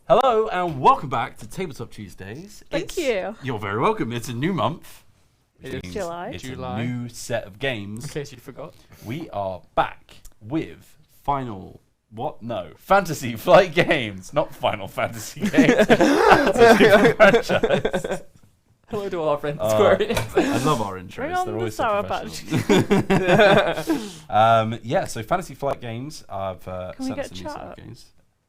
Hello and welcome back to Tabletop Tuesdays. Thank you. You're very welcome. It's a new month. It's July. It's a new set of games. In case you forgot. We are back with Fantasy Flight Games. Not Final Fantasy Games. That's a different franchise. Hello to all our friends. I love our intros. Bring on They're the always so sour professional. Yeah, so Fantasy Flight Games. I've Can we sent get some new chat set of up? games.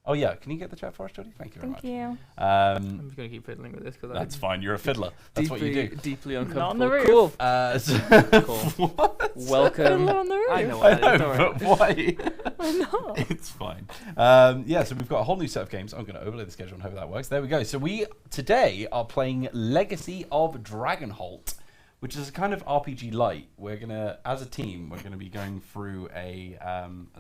Oh yeah, can you get the chat for us, Jodie? Thank you very much. Thank you. I'm just going to keep fiddling with this because That's fine. You're a fiddler. That's what you do. Deeply uncomfortable. Not on the roof. Cool. Cool. What? Welcome. On the roof. I know I what know, that is. but why? Why not? It's fine. Yeah, so we've got a whole new set of games. I'm going to overlay the schedule and hope that works. There we go. So we today are playing Legacy of Dragonholt, which is a kind of RPG light. We're gonna, as a team, we're gonna be going through a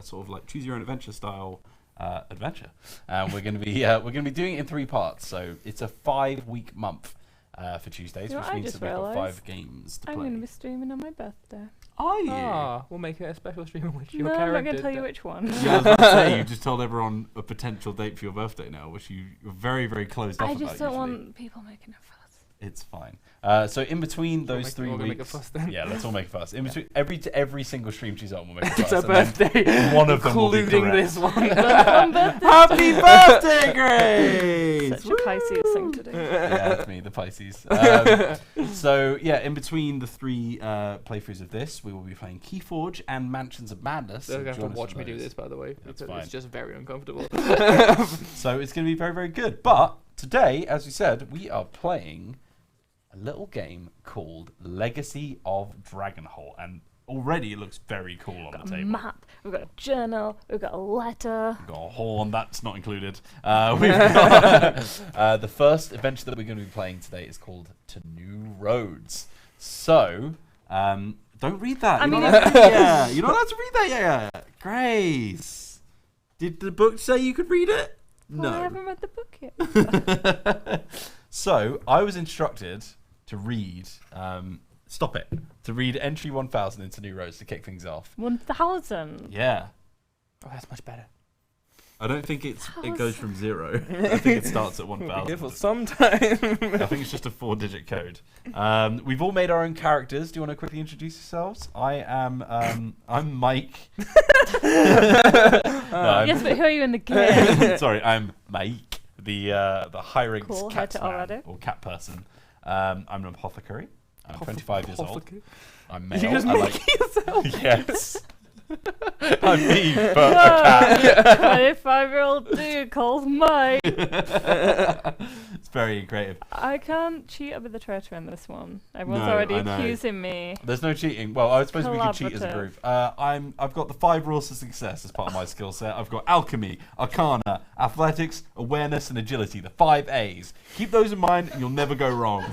sort of like choose your own adventure style adventure, and we're gonna be doing it in 3 parts. So it's a 5-week month for Tuesdays, You know which what I means just that we've got 5 realised? games to I'm play. going to be streaming on my birthday. Are you? Ah, we'll make it a special stream in which your No, I'm character. not going to tell you which one. Yeah, I was about to say, you just told everyone a potential date for your birthday now, which you're very, very closed off I about just don't usually. want people making a fuss. It's fine. So in between those 3 we'll weeks, make a fuss then. yeah, let's all make a fuss. In between every single stream she's on, we'll make a fuss. It's her and then birthday. one of them will be including correct. this one. Happy birthday, Grace! Such a Pisces thing to do. Yeah, it's me, the Pisces. So yeah, in between the 3 playthroughs of this, we will be playing Keyforge and Mansions of Madness. They're So going to have join to us watch for me do those. this, by the way, That's because fine. it's just very uncomfortable. So it's going to be very, very good. But today, as we said, we are playing a little game called Legacy of Dragonholt, and already it looks very cool on We've the got a table. map, we've got a journal, we've got a letter. We've got a horn, that's not included. We've got the first adventure that we're going to be playing today is called To New Roads. So, don't read that. I You're mean, not allowed to read that. You're not allowed to read that yet. Grace, did the book say you could read it? Well, I No. haven't read the book yet. So, I was instructed to read, to read entry 1000 into New Roads to kick things off. 1,000. Yeah. Oh, that's much better. I don't think it goes from 0. I think it starts at Be 1000. careful sometime. I think it's just a 4-digit code. We've all made our own characters. Do you want to quickly introduce yourselves? I'm Maik. Yes, but who are you in the game? Sorry, I'm Maik, the high-ranked Cool, cat heard it already. or cat person. I'm an apothecary. I'm 25 years old. I'm male. You just I make like yourself. yes. I'm me, but a cat. 25-year-old dude calls Mike. It's very creative. I can't cheat with the traitor in this one. Everyone's No, already I know. accusing me. There's no cheating. Well, I suppose we can cheat as a Collaborative. group. I've got the 5 rules to success as part of my skill set. I've got alchemy, arcana, athletics, awareness, and agility. The 5 A's. Keep those in mind, and you'll never go wrong.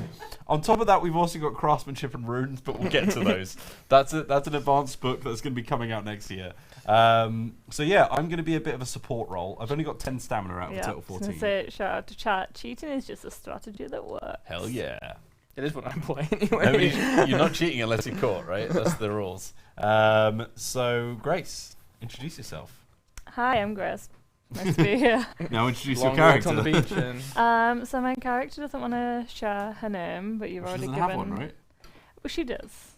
On top of that, we've also got craftsmanship and runes, but we'll get to those. That's an advanced book that's going to be coming out next year. So yeah, I'm going to be a bit of a support role. I've only got 10 stamina out of a total I was 14. gonna say, shout out to chat. Cheating is just a strategy that works. Hell yeah. It is what I'm playing anyway. You're not cheating unless you're caught, right? That's the rules. So, Grace, introduce yourself. Hi, I'm Grace. Nice to be here. Now introduce Long your walks character. on the beach and So my character doesn't want to share her name, but you've She already doesn't given. have one, right? Well, she does.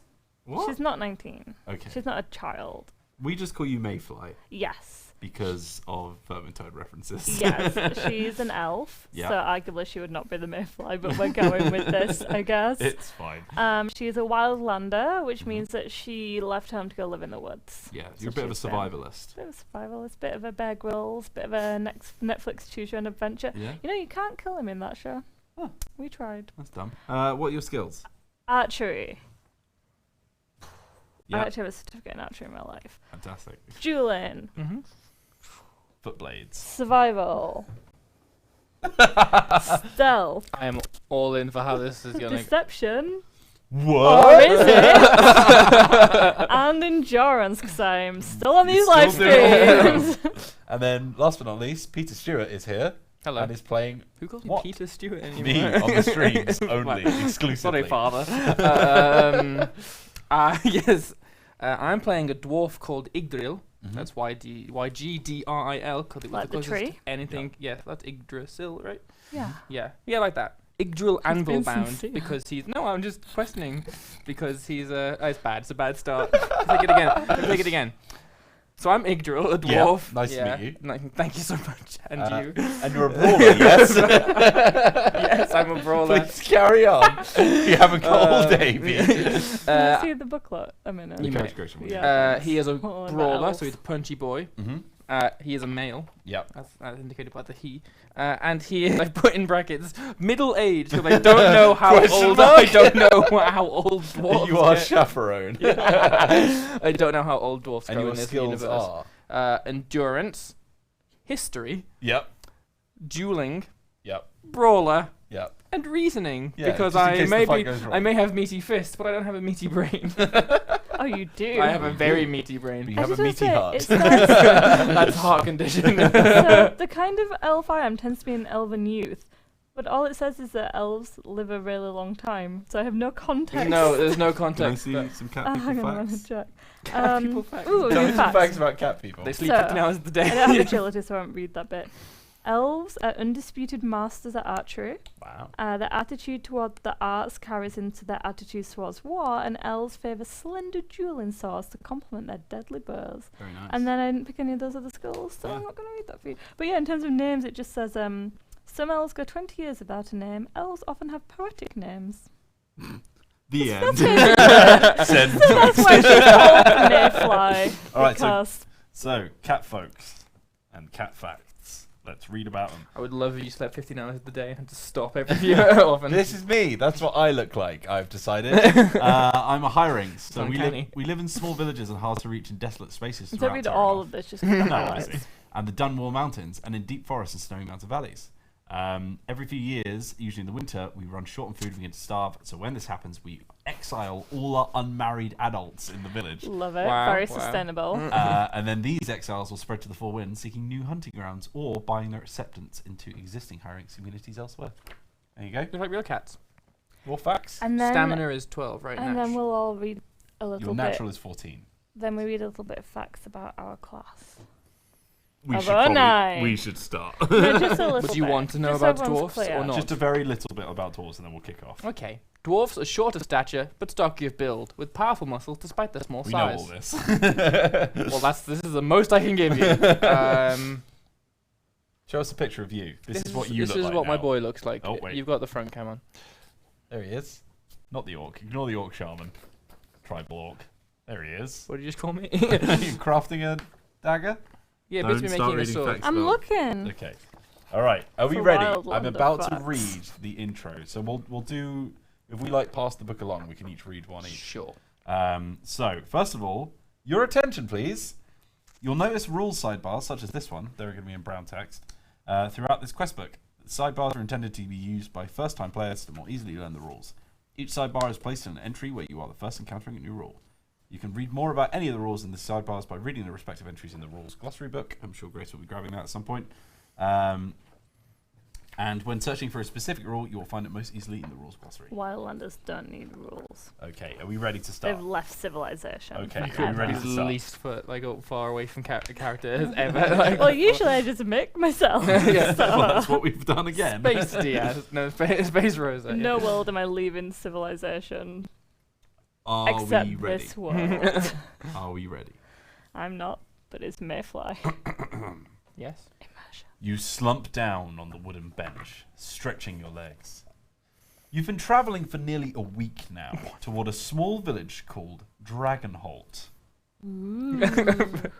What? She's not 19. Okay. She's not a child. We just call you Mayfly Yes. because of Eventide references. Yes. She's an elf. Yeah. So arguably she would not be the Mayfly, but we're going with this, I guess. It's fine. She's a Wildlander, which means that she left home to go live in the woods. Yeah, So you're a bit of a she's been- survivalist. Bit of a survivalist, bit of a Bear Grylls, bit of a Netflix choose your own adventure. Yeah, You know, you can't kill him in that show. Oh. We tried. that's dumb. What are your skills? Archery. I Yeah, actually have a certificate in archery in my life. fantastic. Dueling. Foot blades. Survival. Stealth. I am all in for how this is going to... Deception. Or What? is it? And endurance, because I'm still on these You're live still doing streams. And then, last but not least, Peter Stewart is here Hello. and is playing Who calls What? me Peter Stewart anymore? me on the streams only, exclusively. Sorry, father. Yes. I'm playing a dwarf called Ygdril. That's Ygdril, because it was Like the the closest tree? to anything. Yeah, that's Ygdril, right? Yeah. Yeah, like that. Ygdril anvil been bound sincere. because he's I'm just questioning because he's it's bad. It's a bad start. Take it again. Take it again. So I'm Ygdril, a dwarf. Nice to meet you. Thank you so much. And you. And you're a brawler, yes? Yes, I'm a brawler. Please carry on. You have a cold, Davey. Can I see the booklet a minute? You may. Yeah. He is a Oh, and brawler, elves. so he's a punchy boy. Mm-hmm. He is a male. Yep. As indicated by the he. And he is, I put in brackets, middle-aged, because I don't know how old. I don't know how old dwarves You are get. chaperone. I don't know how old dwarfs And go your in this skills universe. are? Endurance, history, Yep. dueling, Yep. brawler, Yep. and reasoning. Yeah, because just in I case the fight goes wrong. may have meaty fists, but I don't have a meaty brain. Oh, you do. I have a very meaty brain. You I have a just meaty wanna heart. say, it says- That's heart condition. So the kind of elf I am tends to be an elven youth, but all it says is that elves live a really long time. So I have no context. No, there's no Can I context. see but some cat Hang people on, I'm facts? gonna check. Cat people facts. Ooh, Tell me new some facts. facts about cat people. They sleep So, 15 hours a day. I don't have agility, so I won't read that bit. Elves are undisputed masters at archery. Wow. Their attitude toward the arts carries into their attitude towards war, and elves favour slender dueling swords to complement their deadly bows. Very nice. And then I didn't pick any of those other skills, so Yeah. I'm not going to read that for you. But yeah, in terms of names, it just says some elves go 20 years without a name. Elves often have poetic names. The end. That's why she's called Mayfly. All right, because So, cat folks and cat facts. Let's read about them. I would love if you slept 15 hours a day and had to stop every few often. This is me. That's what I look like, I've decided. I'm a hiring. So Uncanny. we live in small villages and hard to reach and desolate spaces. don't throughout read Terranor. all of this, just read the No, highlights. obviously. And the Dunwall Mountains, and in deep forests and snowy mountain valleys. Every few years, usually in the winter, we run short on food and begin to starve. So when this happens, we exile all our unmarried adults in the village. Love it. Wow, Very wow. sustainable. And then these exiles will spread to the four winds, seeking new hunting grounds or buying their acceptance into existing hiring communities elsewhere. There you go. Just like real cats. More facts. And then, Stamina is 12, right? and then we'll all read a little Your bit. natural is 14. Then we read a little bit of facts about our class. We Overnight. should start. No, just a little Would you bit. want to know Just so about everyone's dwarfs clear. or not? Just a very little bit about dwarves, and then we'll kick off. Okay. Dwarfs are short of stature, but stocky of build, with powerful muscles despite their small We know size. all this. Well, this is the most I can give you. Show us a picture of you. This is what you This look is like what my now. boy looks like. Oh, wait. You've got the front cam on. There he is. Not the orc. Ignore the orc shaman. Tribal orc. There he is. What did you just call me? Are you crafting a dagger? Yeah, Don't basically start making a reading sword. facts. I'm Well, looking. Okay. All right. Are we For ready? I'm Wildlander about to facts. read the intro. So we'll do. If we pass the book along, we can each read one each. Sure. So first of all, your attention, please. You'll notice rules sidebars such as this one. They're going to be in brown text throughout this quest book. The sidebars are intended to be used by first-time players to more easily learn the rules. Each sidebar is placed in an entry where you are the first encountering a new rule. You can read more about any of the rules in the sidebars by reading the respective entries in the rules glossary book. I'm sure Grace will be grabbing that at some point. And when searching for a specific rule, you will find it most easily in the rules glossary. Wildlanders don't need rules. Okay, are we ready to start? They've left civilization. Okay, forever. are we ready to start? Least far away from characters ever. Like, Well, usually I just make myself. Yeah. So, Well, that's what we've done again. Space Diaz. No, Space Rosa. in no world am I leaving civilization Are except we ready? this world. Are we ready? I'm not, but it's Mayfly. Yes. Immersion. You slump down on the wooden bench, stretching your legs. You've been travelling for nearly a week now toward a small village called Dragonholt.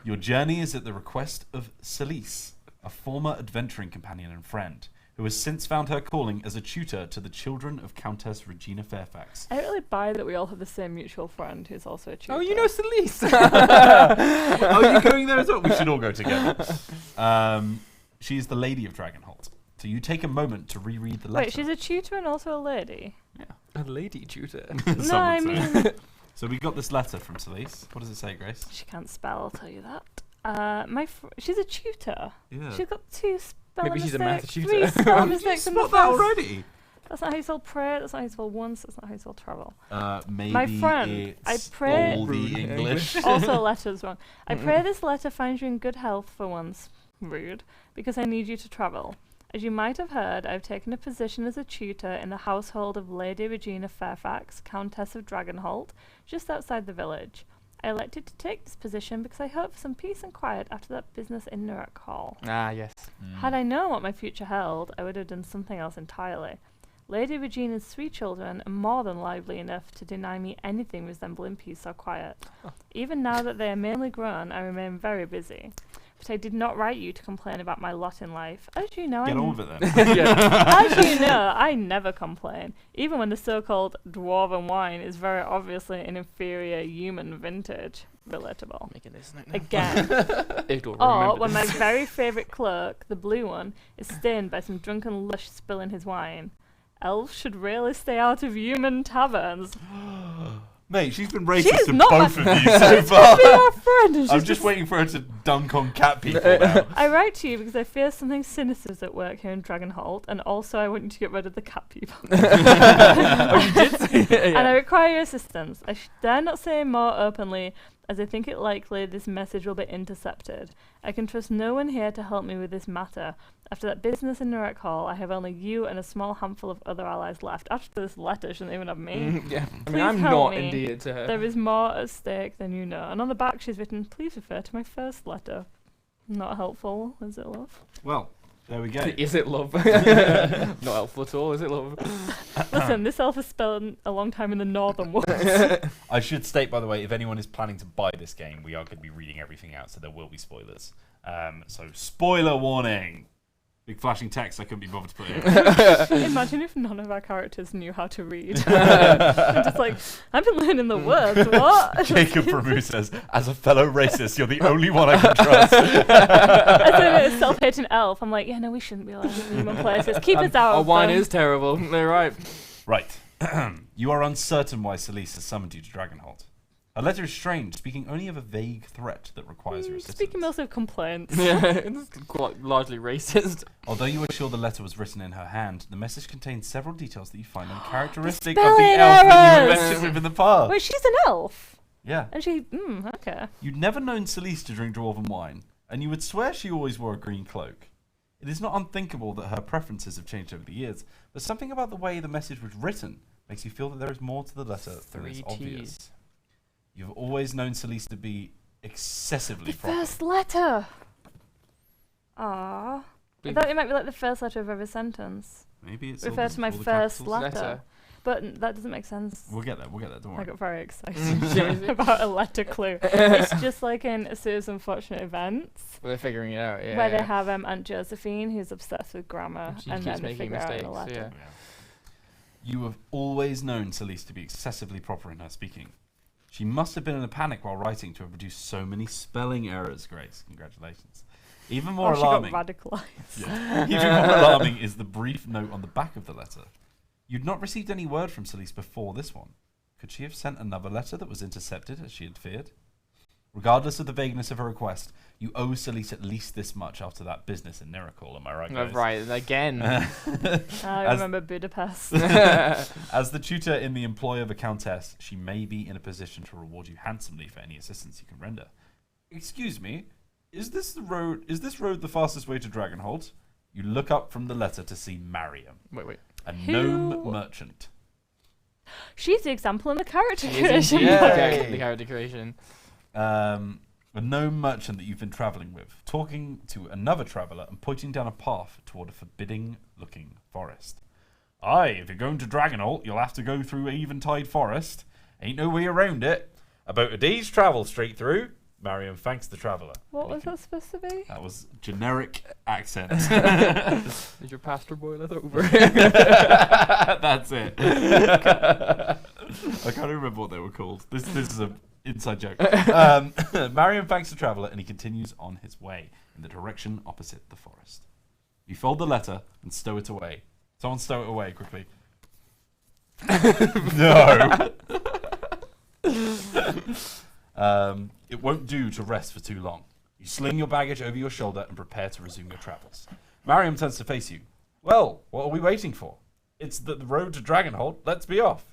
Your journey is at the request of Celise, a former adventuring companion and friend, who has since found her calling as a tutor to the children of Countess Regina Fairfax. I don't really buy that we all have the same mutual friend who's also a tutor. Oh, you know Celise. Oh, you're going there as well? We should all go together. She's the Lady of Dragonholt. So you take a moment to reread the letter. Wait, she's a tutor and also a lady? A lady tutor. No, I mean... So we got this letter from Celise. What does it say, Grace? She can't spell, I'll tell you that. She's a tutor. Yeah. She's got 2 spelling Maybe she's a mistakes, math 3 tutor. spelling mistakes in the Spot that first. already? That's not how you spell pray. That's not how you spell once. That's not how you spell travel. Maybe My friend, I it's pray. all the English. Also, letters wrong. I pray this letter finds you in good health for once. Rude. Because I need you to travel. As you might have heard, I've taken a position as a tutor in the household of Lady Regina Fairfax, Countess of Dragonholt, just outside the village. I elected to take this position because I hoped for some peace and quiet after that business in Newark Hall. Ah, yes. Had I known what my future held, I would have done something else entirely. Lady Regina's 3 children are more than lively enough to deny me anything resembling peace or quiet. Even now that they are mainly grown, I remain very busy. But I did not write you to complain about my lot in life. As you know, Get on with it then. as you know, I never complain, even when the so-called dwarven wine is very obviously an inferior human vintage. Relatable. Making this Again. Or when my very favourite cloak, the blue one, is stained by some drunken lush spilling his wine. Elves should really stay out of human taverns. Mate, she's been racist She's to not both of you so far. Be our friend. and I'm she's just waiting for her to dunk on cat people now. I write to you because I fear something sinister is at work here in Dragonholt, and also I want you to get rid of the cat people. Oh, you did say it, yeah. And I require your assistance. I dare not say more openly, as I think it likely this message will be intercepted. I can trust no one here to help me with this matter. After that business in Newark Hall, I have only you and a small handful of other allies left. After this letter, shouldn't even have me. Yeah. I Please mean, I'm help not me. endeared to her. There is more at stake than you know. And on the back she's written, please refer to my first letter. Not helpful, is it, love? Well, there we go. Is it love? Not helpful at all, is it love? Listen, this elf has spent a long time in the northern woods. I should state, by the way, if anyone is planning to buy this game, we are going to be reading everything out, so there will be spoilers. So, spoiler warning! Big flashing text I couldn't be bothered to put in. Imagine if none of our characters knew how to read. I'm just like, I've been learning the words, what? Jacob Ramu says, as a fellow racist, you're the only one I can trust. I said a self-hating elf. I'm like, yeah, no, we shouldn't be allowed in human places. Keep us out Our of wine them. is terrible. They're right. Right. You are uncertain why Celise has summoned you to Dragonholt. Her letter is strange, speaking only of a vague threat that requires your assistance. Speaking mostly of complaints. Yeah, it's quite largely racist. Although you are sure the letter was written in her hand, the message contains several details that you find uncharacteristic of the spelling elf that you errors! mentioned with in the past. Wait, she's an elf. Yeah. And she, okay. You'd never known Celise to drink dwarven wine, and you would swear she always wore a green cloak. It is not unthinkable that her preferences have changed over the years, but something about the way the message was written makes you feel that there is more to the letter than is 3 obvious. Ts. You've always known Celise to be excessively The proper. first letter. Ah. I thought it might be like the first letter of every sentence. Maybe it's Refer all to my all the first capitals. letter. But that doesn't make sense. We'll get there, don't I worry. got very excited about a letter clue. It's just like in A Series of Unfortunate Events, Well, they're figuring it out, yeah. where they have Aunt Josephine, who's obsessed with grammar, She and keeps then they making figure out in a mistakes, letter. yeah. You have always known Celise to be excessively proper in her speaking. She must have been in a panic while writing to have produced so many spelling errors, Grace. Congratulations. Even more alarming. She got radicalized. Yeah. Even more alarming is the brief note on the back of the letter. You'd not received any word from Celise before this one. Could she have sent another letter that was intercepted as she had feared? Regardless of the vagueness of her request, you owe Celise at least this much after that business in Newark, am I right, guys? Right, again. I remember Budapest. As the tutor in the employ of a countess, she may be in a position to reward you handsomely for any assistance you can render. Excuse me, is this road the fastest way to Dragonholt? You look up from the letter to see Mariam, Wait. a gnome merchant. She's the example in the character She is creation indeed book. the character creation. A gnome merchant that you've been travelling with, talking to another traveller and pointing down a path toward a forbidding-looking forest. Aye, if you're going to Dragonholt, you'll have to go through Eventide Forest. Ain't no way around it. About a day's travel straight through. Mariam thanks the traveller. What was that supposed to be? That was generic accent. Is your pastor boiler over? That's it. I can't remember what they were called. This is a inside joke. Mariam thanks the traveller and he continues on his way in the direction opposite the forest. You fold the letter and stow it away. Someone stow it away quickly. No. It won't do to rest for too long. You sling your baggage over your shoulder and prepare to resume your travels. Mariam turns to face you. Well, what are we waiting for? It's the road to Dragonholt. Let's be off.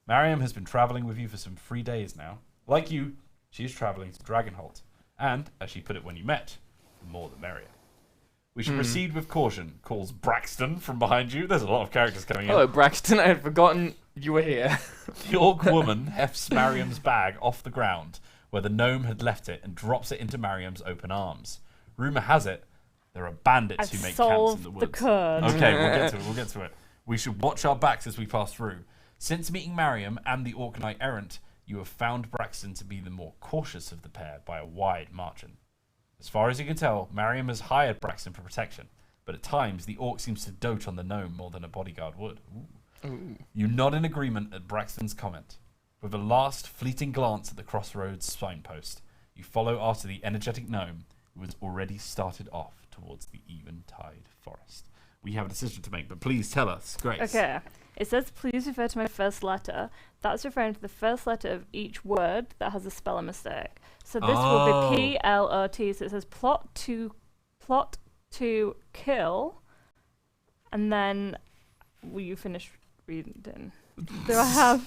Mariam has been travelling with you for some 3 days now. Like you, she is travelling to Dragonholt. And, as she put it when you met, the more the merrier. We should proceed with caution, calls Braxton from behind you. There's a lot of characters coming in. Hello, Braxton. I had forgotten you were here. The orc woman hefts Mariam's bag off the ground, where the gnome had left it, and drops it into Mariam's open arms. Rumour has it, there are bandits who make camps in the woods. The code. Okay, we'll get to it. We should watch our backs as we pass through. Since meeting Mariam and the Orc Knight Errant, you have found Braxton to be the more cautious of the pair by a wide margin. As far as you can tell, Mariam has hired Braxton for protection, but at times the orc seems to dote on the gnome more than a bodyguard would. Ooh. You nod in agreement at Braxton's comment. With a last fleeting glance at the crossroads signpost, you follow after the energetic gnome, who has already started off towards the Eventide forest. We have a decision to make, but please tell us, Grace. Okay. It says, please refer to my first letter. That's referring to the first letter of each word that has a spelling mistake. So this will be P-L-O-T. So it says plot to kill. And then, will you finish reading? Do I have...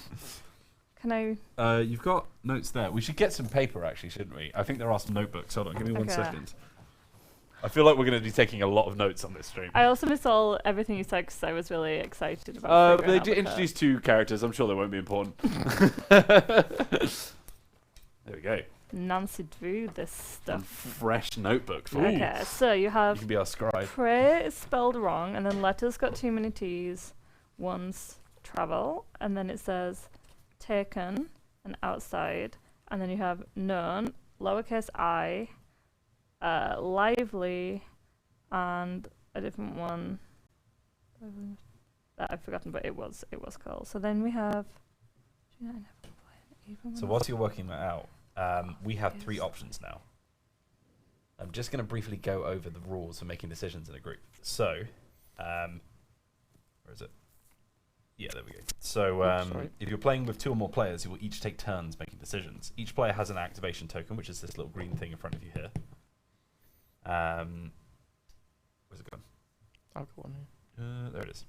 Can I... You've got notes there. We should get some paper, actually, shouldn't we? I think there are some notebooks. Hold on, give me 1 second. I feel like we're going to be taking a lot of notes on this stream. I also missed everything you said because I was really excited about They did introduce 2 characters. I'm sure they won't be important. There we go. Nancy drew this stuff. Fresh notebook. Okay, so you have... You can be our scribe. Pray is spelled wrong, and then letters got too many T's. One's travel, and then it says taken and outside, and then you have known, lowercase I, lively, and a different one that I've forgotten, but it was called. So then we have... So whilst you're working that out, we have 3 options now. I'm just going to briefly go over the rules for making decisions in a group. So, where is it? Yeah, there we go. So, if you're playing with 2 or more players, you will each take turns making decisions. Each player has an activation token, which is this little green thing in front of you here. Where's it gone? I'll go on here. There it is.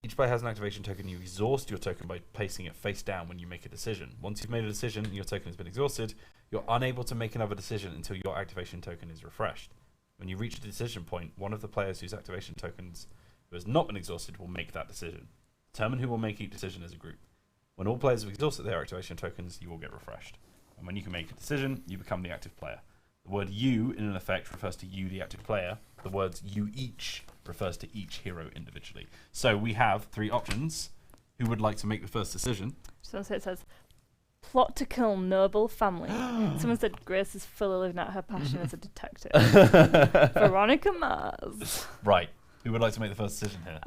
Each player has an activation token. You exhaust your token by placing it face down when you make a decision. Once you've made a decision and your token has been exhausted, you're unable to make another decision until your activation token is refreshed. When you reach a decision point, one of the players whose activation tokens who has not been exhausted will make that decision. Determine who will make each decision as a group. When all players have exhausted their activation tokens, you will get refreshed. And when you can make a decision, you become the active player. The word you, in an effect, refers to you, the active player. The words you each refers to each hero individually. So we have 3 options. Who would like to make the first decision? So it says, plot to kill noble family. Someone said Grace is fully living out her passion as a detective. Veronica Mars. Right. Who would like to make the first decision here?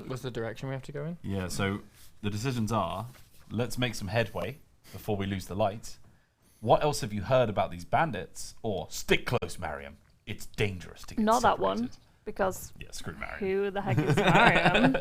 What's the direction we have to go in? Yeah, so the decisions are, let's make some headway before we lose the light. What else have you heard about these bandits? Or stick close, Mariam. It's dangerous to get Not separated. that one, because yeah, screw Mariam. Who the heck is Mariam?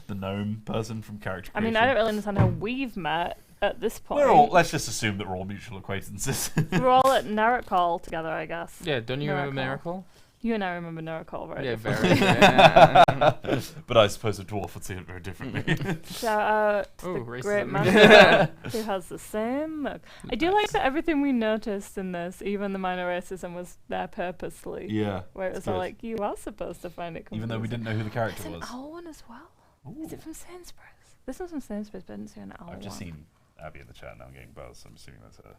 The gnome person from character I creation. mean, I don't really understand how we've met at this point. Let's just assume that we're all mutual acquaintances. We're all at Naricol together, I guess. Yeah, don't you remember Miracle? You and I remember Naricol very differently. Yeah, very. But I suppose a dwarf would see it very differently. Shout out to the racism. great man who has the same mug. I do like that everything we noticed in this, even the minor racism, was there purposely. Yeah. Where it was all like, you are supposed to find it confusing. Even though we didn't know who the character There's was. an owl one as well. Ooh. Is it from Sainsbury's? This one's from Sainsbury's, but I didn't see an owl I've just one. seen Abby in the chat now. I'm getting buzzed. So I'm assuming that's her.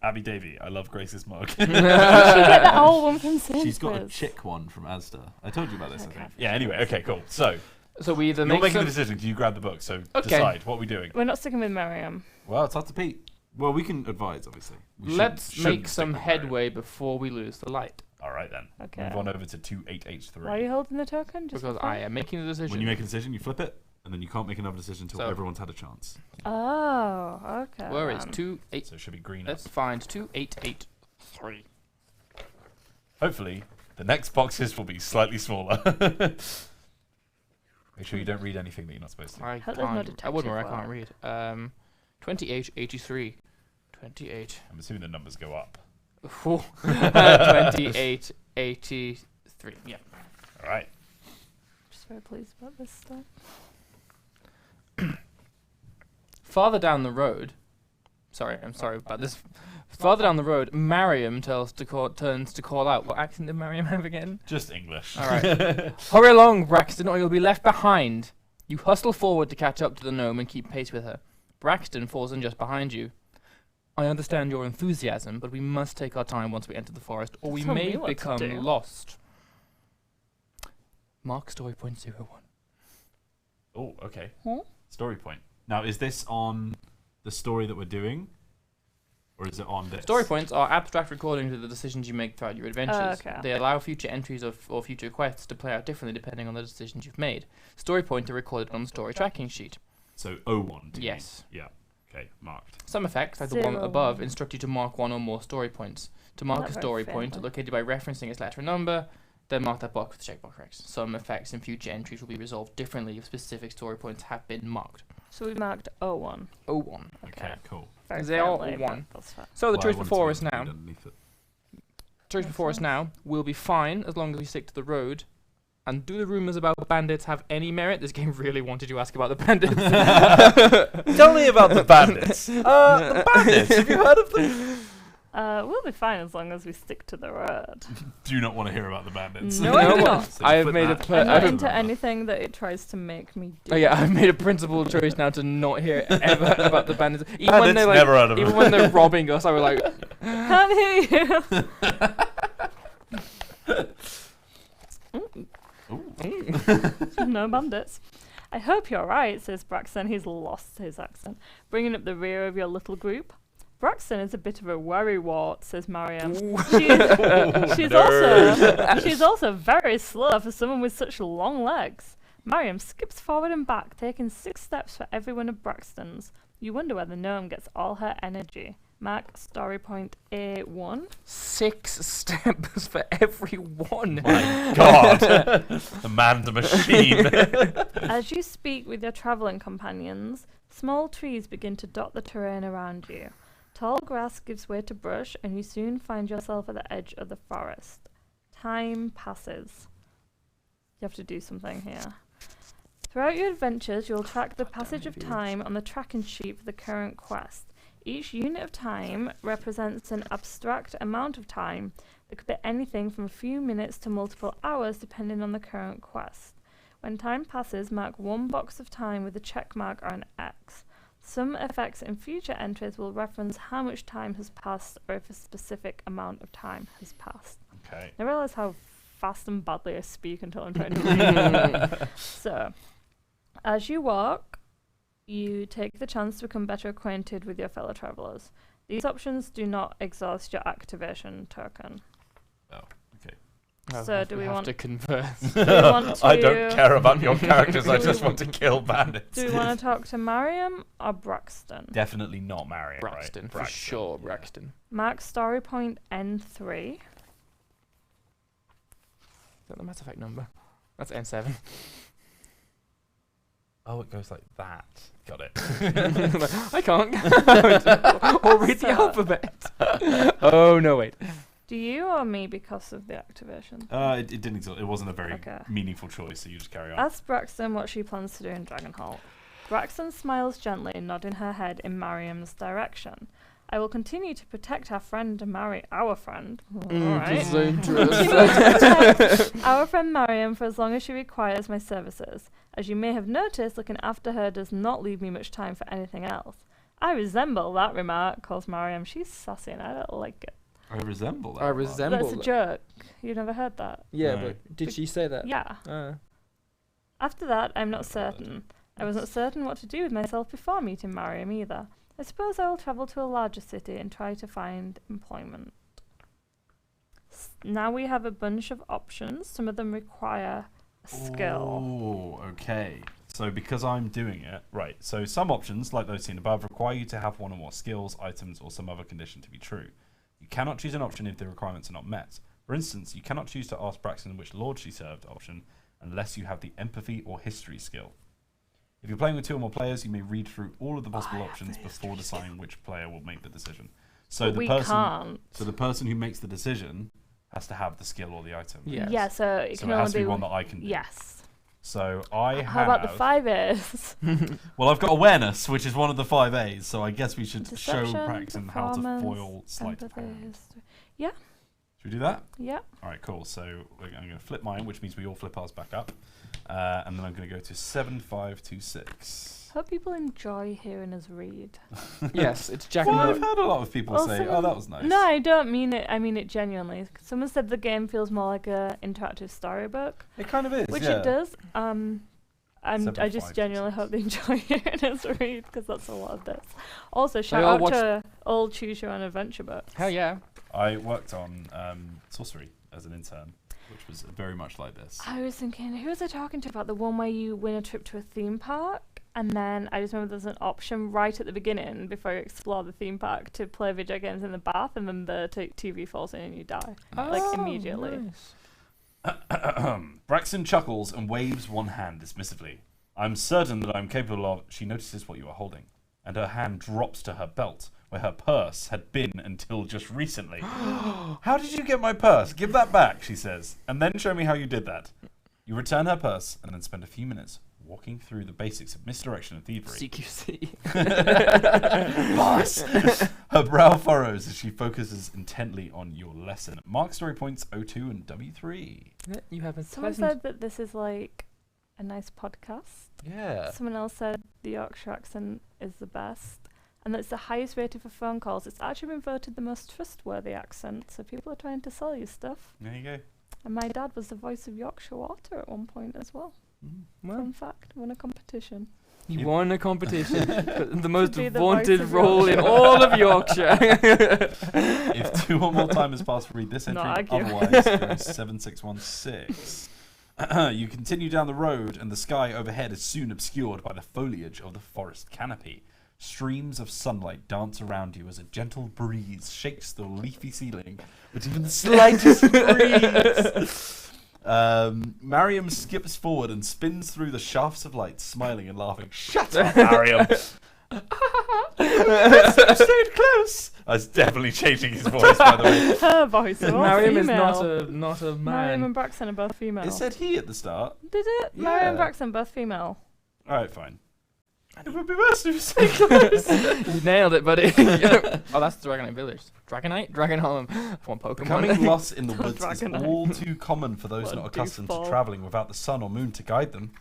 Abby Davey, I love Grace's mug. Did she get the owl one from Sainsbury's? She's got a chick one from Asda. I told you about this, I think. Yeah, anyway, okay, cool. So we either you're making the decision. Do you grab the book? So decide. What are we doing? We're not sticking with Mariam. Well, it's up to Pete. Well, we can advise, obviously. Let's make some headway before we lose the light. All right, then. Okay. Move on over to 2883. Why are you holding the token? Just because I am making the decision. When you make a decision, you flip it, and then you can't make another decision until everyone's had a chance. Oh, okay. Where is 28? So it should be green. Let's find 2883. Hopefully, the next boxes will be slightly smaller. Make sure you don't read anything that you're not supposed to. I can't. I wouldn't. I can't read. 2883. 28. I'm assuming the numbers go up. 2883. Yeah. All right. Just Very pleased about this stuff. Farther down the road, I'm sorry about this. Farther down the road, Mariam turns to call out. What accent did Mariam have again? Just English. All right. Hurry along, Braxton, or you'll be left behind. You hustle forward to catch up to the gnome and keep pace with her. Braxton falls in just behind you. I understand your enthusiasm, but we must take our time once we enter the forest, or we Tell may me what to become do. lost. Mark story point 01. Oh, okay. Hmm? Story point. Now, is this on the story that we're doing? Or is it on this? Story points are abstract recordings of the decisions you make throughout your adventures. Okay. They allow future entries or future quests to play out differently depending on the decisions you've made. Story points are recorded on the story tracking sheet. So 01. do you Yes. mean? Yeah. Okay, marked. Some effects, like the one 01. above, instruct you to mark one or more story points. To mark Not a very story point, friendly. located by referencing its letter and number, then mark that box with the checkbox corrects. Some effects in future entries will be resolved differently if specific story points have been marked. So we marked 01. 01. Okay, cool. Very They all friendly, one. but that's fine. So the Well, I choice wanted before to us now. read underneath it. Choice Makes before us sense. now will be fine as long as we stick to the road. And do the rumours about bandits have any merit? This game really wanted you to ask about the bandits. Tell me about the bandits. The bandits. Have you heard of them? We'll be fine as long as we stick to the road. Do not want to hear about the bandits. No, I do not. So I have put made that- a I'm not I've- into anything that it tries to make me do. Oh yeah, I've made a principled choice now to not hear ever about the bandits. Even when Bandits, they're like, never heard of even them. when they're robbing us, I was like, Can't hear you. No bandits. I hope you're right, says Braxton. He's lost his accent. Bringing up the rear of your little group. Braxton is a bit of a worrywart, says Mariam. She's also very slow for someone with such long legs. Mariam skips forward and back, taking 6 steps for every one of Braxton's. You wonder where the gnome gets all her energy. Mark story point A1. 6 steps for every one. My God. The man, the machine. As you speak with your travelling companions, small trees begin to dot the terrain around you. Tall grass gives way to brush, and you soon find yourself at the edge of the forest. Time passes. You have to do something here. Throughout your adventures, you'll track the passage of time on the tracking sheet for the current quest. Each unit of time represents an abstract amount of time that could be anything from a few minutes to multiple hours depending on the current quest. When time passes, mark one box of time with a check mark or an X. Some effects in future entries will reference how much time has passed or if a specific amount of time has passed. Okay. I realise how fast and badly I speak until I'm trying to read. So, as you walk, you take the chance to become better acquainted with your fellow travellers. These options do not exhaust your activation token. Oh, okay. So do we have want- to converse? Do we want to, I don't care about your characters. I Do just we- want to kill bandits. Do we want to talk to Mariam or Braxton? Definitely not Marion. Braxton, right? for sure, Braxton. Mark story point N3. Is that the Mass Effect number? That's N7. Oh, it goes like that. Got it. I can't. Or read the So- alphabet. Oh, no, wait. Do you or me because of the activation? It didn't exist. It wasn't a very Okay. meaningful choice, so you just carry on. Ask Braxton what she plans to do in Dragonholt. Braxton smiles gently, nodding her head in Mariam's direction. I will continue to protect our friend and marry our friend. Alright. Continue to protect our friend Mariam for as long as she requires my services. As you may have noticed, looking after her does not leave me much time for anything else. I resemble that remark, calls Mariam. She's sassy and I don't like it. I resemble that. I remark. resemble That's a that. joke. You've never heard that? Yeah, No. but did she say that? Yeah. After that, I'm not certain. I wasn't certain what to do with myself before meeting Mariam either. I suppose I will travel to a larger city and try to find employment. Now we have a bunch of options. Some of them require a skill. Oh, okay. So because I'm doing it, right, so some options, like those seen above, require you to have one or more skills, items, or some other condition to be true. You cannot choose an option if the requirements are not met. For instance, you cannot choose to ask Braxton which lord she served option unless you have the empathy or history skill. If you're playing with 2 or more players, you may read through all of the possible options before deciding which player will make the decision. So But we can't. So the person who makes the decision has to have the skill or the item. Yes. Yeah, so it So can it only has to be be one that I can do. Yes. So I How about the have... 5 A's? Well, I've got awareness, which is one of the 5 A's, so I guess we should show Deception, Braxton how to performance, foil sleight of empathy, hand. history. Should we do that? Yeah. All right, cool. So I'm going to flip mine, which means we all flip ours back up. And then I'm going to go to 7526. Hope people enjoy hearing us read. Yes, it's Jack Well, and I've heard a lot of people say, oh, that was nice. No, I don't mean it. I mean it genuinely. Someone said the game feels more like a interactive storybook, It kind of is, which yeah. it does. I just 7526. genuinely hope they enjoy hearing us read because that's a lot of this. Also, shout all out watch- to all Choose Your Own Adventure books. Hell yeah. I worked on Sorcery as an intern, which was very much like this. I was thinking, who was I talking to about the one where you win a trip to a theme park? And then I just remember there's an option right at the beginning before you explore the theme park to play video games in the bath, and then the TV falls in and you die. Like, immediately. Nice. Braxton chuckles and waves one hand dismissively. I'm certain that I'm capable of... She notices what you are holding, and her hand drops to her belt, where her purse had been until just recently. How did you get my purse? Give that back, she says, and then show me how you did that. You return her purse, and then spend a few minutes walking through the basics of misdirection and thievery. CQC. Boss! Her brow furrows as she focuses intently on your lesson. Mark story points 02 and W3. You have a Someone said that this is like a nice podcast. Yeah. Someone else said the Yorkshire accent is the best. And that's the highest rated for phone calls. It's actually been voted the most trustworthy accent, so people are trying to sell you stuff. There you go. And my dad was the voice of Yorkshire Water at one point as well. Well, Fun fact, won a competition. you won a competition for the most be the vaunted voice of role in Yorkshire. all of Yorkshire. If 2 or more time has passed, read this entry. Not arguing. Otherwise, go 7616. You continue down the road, and the sky overhead is soon obscured by the foliage of the forest canopy. Streams of sunlight dance around you as a gentle breeze shakes the leafy ceiling with even the slightest breeze. Mariam skips forward and spins through the shafts of light, smiling and laughing. Shut up, Mariam! I stayed close. I was definitely changing his voice, by the way. Her voice is all Mariam is female. not a Mariam man. and Braxton are both female. It said he at the start. Did it? Yeah. Mariam and Braxton both female. Alright, fine. It would be worse if you stayed close. You nailed it, buddy. Oh, that's Dragonite Village. Dragonite? Dragonholm. One Pokemon. Becoming lost in the Don't woods is Dragonite. all too common for those What a not accustomed to doofball. travelling without the sun or moon to guide them.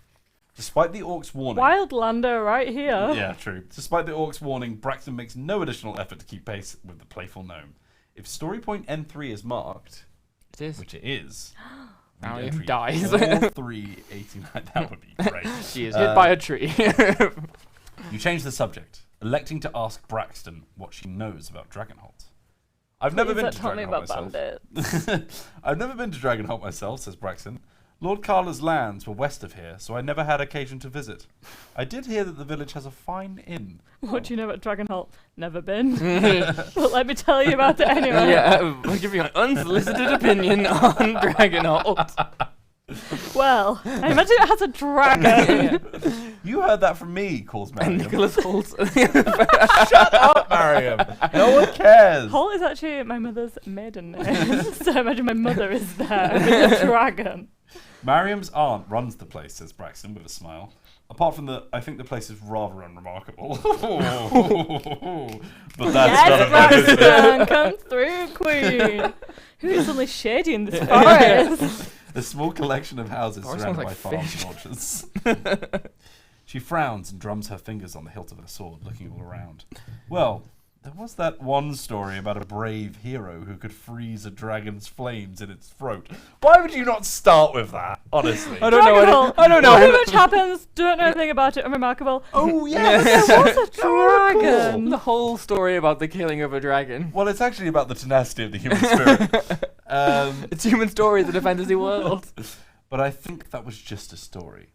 Despite the orc's warning... Wildlander right here. Yeah, true. Despite the orc's warning, Braxton makes no additional effort to keep pace with the playful gnome. If story point N3 is marked, It is. which it is... Now read he entry dies. 4389. That would be great. She is hit by a tree. You change the subject, electing to ask Braxton what she knows about Dragonholt. I've never been to Tell me Dragonholt about myself. Bandit. I've never been to Dragonholt myself, says Braxton. Lord Carla's lands were west of here, so I never had occasion to visit. I did hear that the village has a fine inn. What do you know about Dragonholt? Never been. But let me tell you about it anyway. Yeah, I'll give you an unsolicited opinion on Dragonholt. Well, I imagine it has a dragon. You heard that from me, calls And Mariam. Nicholas Holt. Shut up, Mariam. No one cares. Holt is actually my mother's maiden name. So I imagine my mother is there with a dragon. Mariam's aunt runs the place, says Braxton with a smile. Apart from I think the place is rather unremarkable. But that's none of my business. Braxton, come through, Queen. Who is suddenly shady in this forest? A small collection of houses Forest surrounded smells by like farms and orchards. She frowns and drums her fingers on the hilt of her sword, looking all around. Well, there was that one story about a brave hero who could freeze a dragon's flames in its throat. Why would you not start with that, honestly? I don't know. Dragonholt. I don't Pretty know. much happens. Don't know anything about it. Unremarkable. Oh, yeah. There was a dragon. The whole story about the killing of a dragon. Well, it's actually about the tenacity of the human spirit. It's human stories in a fantasy world. But I think that was just a story.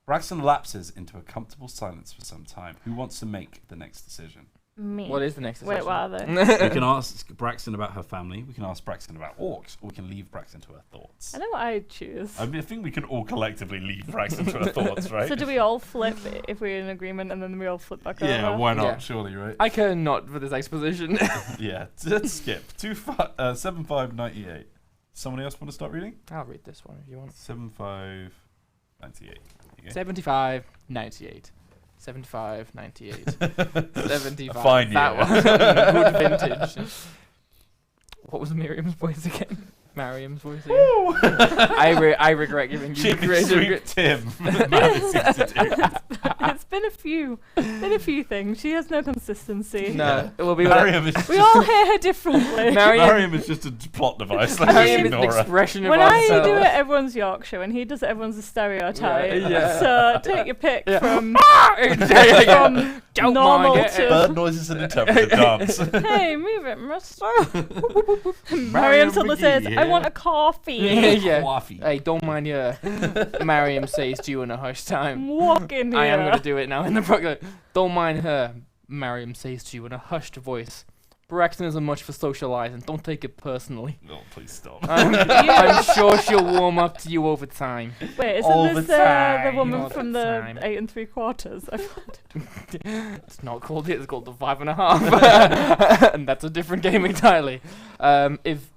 Braxton lapses into a comfortable silence for some time. Who wants to make the next decision? Me. What is the next Wait, decision? what are they? We can ask Braxton about her family. We can ask Braxton about orcs. Or we can leave Braxton to her thoughts. I know what I'd choose. I mean, I think we can all collectively leave Braxton to her thoughts, right? So do we all flip if we're in agreement and then we all flip back Yeah, over? why not? Yeah. Surely, right? I care not for this exposition. Yeah, let's skip. 7598. Someone else want to start reading? I'll read this one if you want. 7598. 98. 75, 98. 75, 98. 75. Fine That year. one. Good vintage. What was Miriam's voice again? Mariam's voice again? I regret giving you Jimmy Sweet Tim. It's been a few things. She has no consistency. No, it will be Mariam is We all hear her differently. Mariam is just a plot device. Let's just Mariam is an ignore her. expression of When I ourselves. do it, everyone's Yorkshire. When he does it, everyone's a stereotype. Yeah. So take your pick from Don't normal mind it. to Bird noises and interpretive dance. hey, move it, mister. Mariam suddenly says, I want a coffee. Yeah. Coffee. Hey, don't mind you. Mariam says to you in a hushed time. Walk in here. I am going to do it now in the program. Don't mind her, Mariam says to you in a hushed voice. Braxton isn't much for socializing. Don't take it personally. No, please stop. I'm sure she'll warm up to you over time. Wait, All isn't this the time, the woman all from the the time. 8 3/4? It's not called it. It's called the 5.5, and that's a different game entirely. If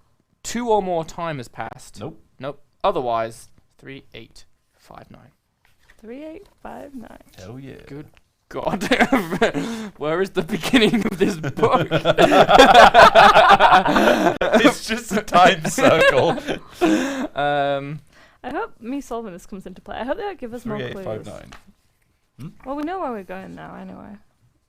2 or more time has passed. Nope. Otherwise, 3, 8, 5, 9. 3859. Hell yeah. Good God. Where is the beginning of this book? It's just a time circle. I hope me solving this comes into play. I hope they'll give us more clues. 3859. Well, we know where we're going now, anyway.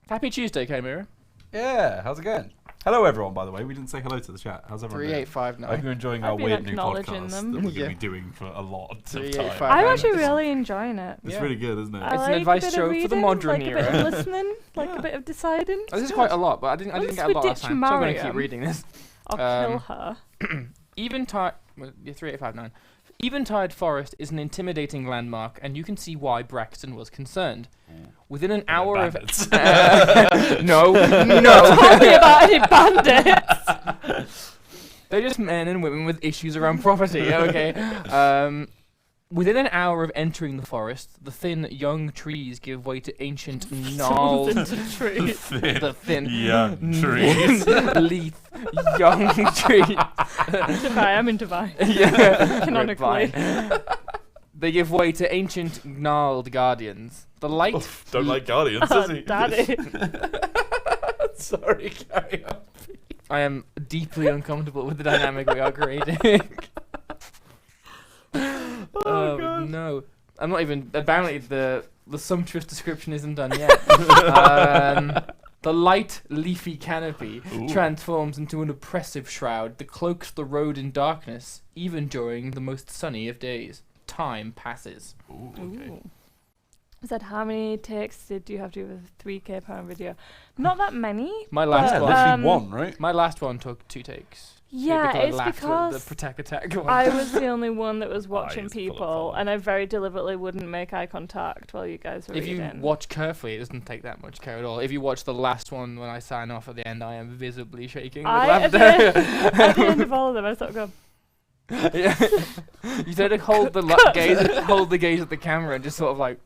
Happy Tuesday, Kamira. Yeah, how's it going? Hello, everyone, by the way. We didn't say hello to the chat. How's everyone doing? 3859. I hope you're enjoying I've our been weird new acknowledging podcast them. that we're going Yeah. to be doing for a lot of 3859. time. I'm actually really enjoying it. It's Yeah. really good, isn't it? I It's an like advice a bit show of for the reading, modern like a bit era. of listening, like a bit of deciding. This is quite a lot, but I didn't Once get a we lot last ditch time, so I'm going to keep Mariam. reading this. I'll kill her. Eventide, 3859. Eventide Forest is an intimidating landmark, and you can see why Braxton was concerned. Within an hour of Bandits. no, Tell me about any bandits. they're just men and women with issues around property. Okay. Within an hour of entering the forest, the thin young trees give way to ancient gnarled. into trees. The thin young trees. leaf young trees. Dubai, I'm in Dubai. Yeah. Canonically. Fine. They give way to ancient gnarled guardians. The light. Oof, don't like Guardians, Oh, does he? daddy. Sorry, carry on. I am deeply uncomfortable with the dynamic we are creating. Oh, God. No, I'm not even. Apparently, the sumptuous description isn't done yet. The light, leafy canopy Ooh. transforms into an oppressive shroud that cloaks the road in darkness, even during the most sunny of days. Time passes. Ooh, okay. Ooh. I said, how many takes did you have to do with a 3K pound video? Not that many. My last Yeah, But, one. literally one, right? My last one took 2 takes. Yeah, I it's laughed at because the Protect Attack one. I was the only one that was watching Eyes full of people, follow. and I very deliberately wouldn't make eye contact while you guys were If you reading. watch carefully, it doesn't take that much care at all. If you watch the last one when I sign off at the end, I am visibly shaking with at laughter. at the end of all of them, I sort of go, Yeah. You sort of hold the hold the gaze at the camera and just sort of like,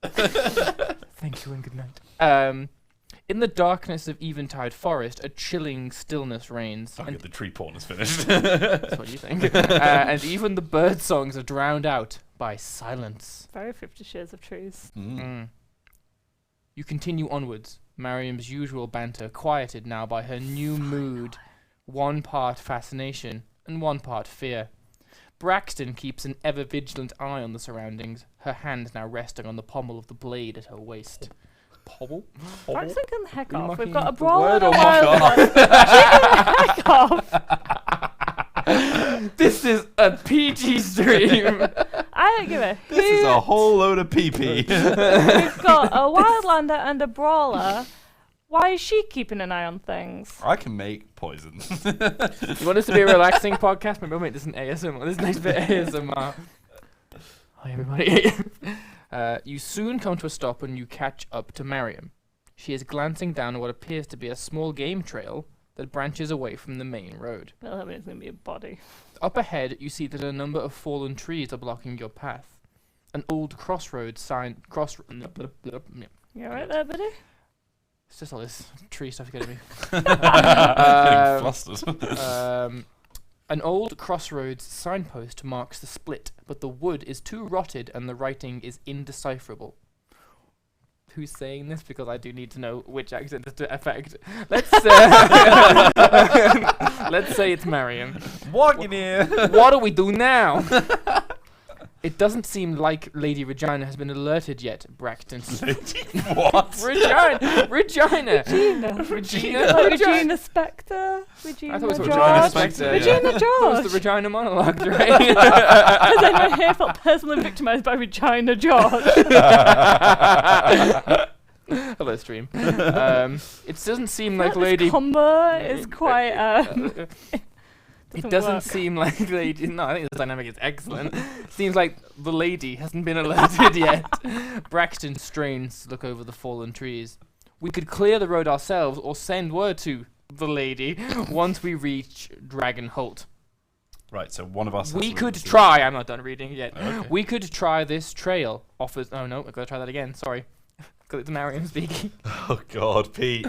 thank you and good night. In the darkness of Eventide Forest, a chilling stillness reigns. Okay, And the tree porn is finished. that's what you think. And even the bird songs are drowned out by silence. very 50 Shades of Trees. Mm. You continue onwards, Mariam's usual banter quieted now by her new mood, one part fascination and one part fear. Braxton keeps an ever-vigilant eye on the surroundings, her hand now resting on the pommel of the blade at her waist. Pommel? Braxton can the heck Are you off. mocking We've got a the Brawler word and a or mock Wildlander. Heck off. This is a PG stream! I don't give a This is hoot. a whole load of pee-pee. We've got a Wildlander and a Brawler. Why is she keeping an eye on things? I can make poison. You want this to be a relaxing podcast? Maybe we'll make this an ASMR. This nice bit of ASMR. Hi everybody. You soon come to a stop when you catch up to Mariam. She is glancing down what appears to be a small game trail that branches away from the main road. Well, I mean, it's going to be a body. Up ahead, you see that a number of fallen trees are blocking your path. An old crossroads sign... You alright there, buddy? It's just all this tree stuff getting me. Getting flustered. An old crossroads signpost marks the split, but the wood is too rotted and the writing is indecipherable. Who's saying this? Because I do need to know which accent is to affect. Let's say it's Mariam. Walking here. What do we do now? It doesn't seem like Lady Regina has been alerted yet, Braxton. What? Regina! Regina Spectre. I thought it was George. Regina Spectre. Regina That was George. the Regina monologue, right? Has anyone here felt personally victimised by Regina George? Hello, stream. It doesn't seem like Lady. This combo is quite. It doesn't seem like Lady. No, I think the dynamic is excellent. Seems like the lady hasn't been alerted yet. Braxton strains to look over the fallen trees. We could clear the road ourselves or send word to the lady once we reach Dragonholt. Right, so one of us. We could try. I'm not done reading yet. Okay. We could try this trail. Offers. Oh no, I've got to try that again. Sorry. Because it's Mariam speaking. Oh God, Pete.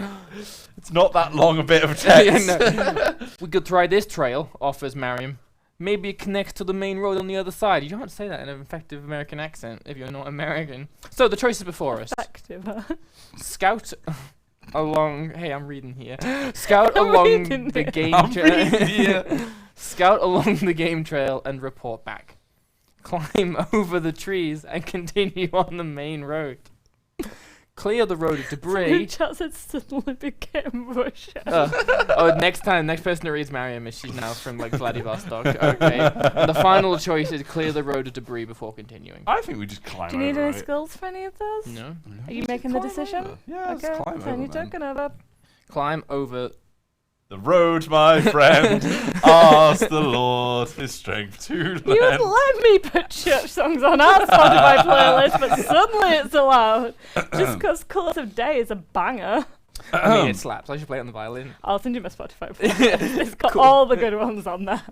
It's not that long a bit of text. We could try this trail, offers Mariam. Maybe it connects to the main road on the other side. You can't say that in an effective American accent if you're not American. So the choice is before us. Effective. Scout along. Hey, I'm reading here. Scout along the game trail. Scout along the game trail and report back. Climb over the trees and continue on the main road. Clear the road of debris. Chat said suddenly became Russia. Next person that reads Mariam is she's now from like Vladivostok. Okay. And the final choice is clear the road of debris before continuing. I think we just climb. Do you need over, any right? skills for any of those? No. Are you making the decision? Over. Yeah, let's Okay, climb so over, you're man. talking over. Climb over. The road, my friend. Ask the Lord his strength to You lend. would let me put church songs on our Spotify playlist, but suddenly it's allowed. Just because Colours of Day is a banger. I mean, it slaps. I should play it on the violin. I'll send you my Spotify playlist. It's got all the good ones on there.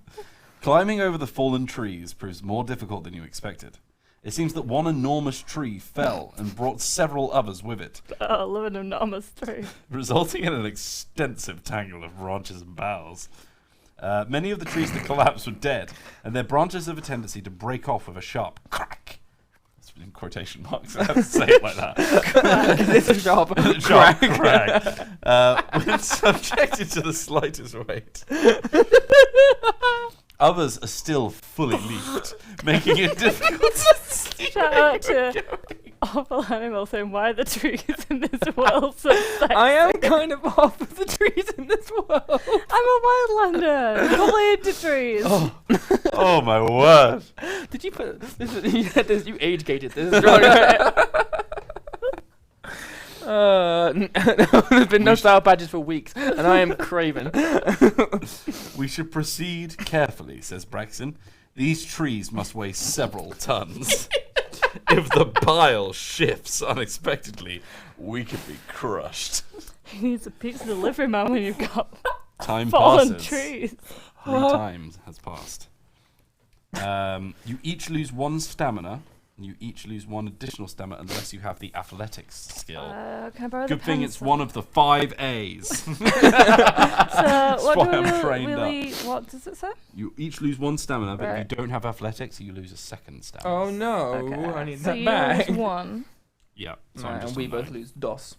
Climbing over the fallen trees proves more difficult than you expected. It seems that one enormous tree fell and brought several others with it, Oh, I love an enormous tree. resulting in an extensive tangle of branches and boughs. Many of the trees that collapsed were dead, and their branches have a tendency to break off with a sharp crack. That's in quotation marks, I have to say it like that. It's a sharp Sharp crack. When subjected to the slightest weight. Others are still fully leafed, making it difficult to see. Shout out to Awful Animal saying, why are the trees in this world so sexy? I am kind of off of the trees in this world. I'm a Wildlander. Fully into trees. Oh my word. Did you put this? You age gated this. There's been no style badges for weeks, and I am craven. We should proceed carefully, says Braxton. These trees must weigh several tons. If the bile shifts unexpectedly, we could be crushed. He needs a pizza delivery man when you've got Time fallen passes. trees. 3 times has passed. You each lose 1 stamina. You each lose 1 additional stamina unless you have the athletics skill. Can I borrow Good the thing it's pencil? one of the 5 A's. So why what I'm do trained we, what does it say? You each lose 1 stamina, but Right. if you don't have athletics, you lose a 2nd stamina. Oh no! Okay. I need so that you back. lose 1. Yeah. So Right, I'm just and we on both 9. lose DOS.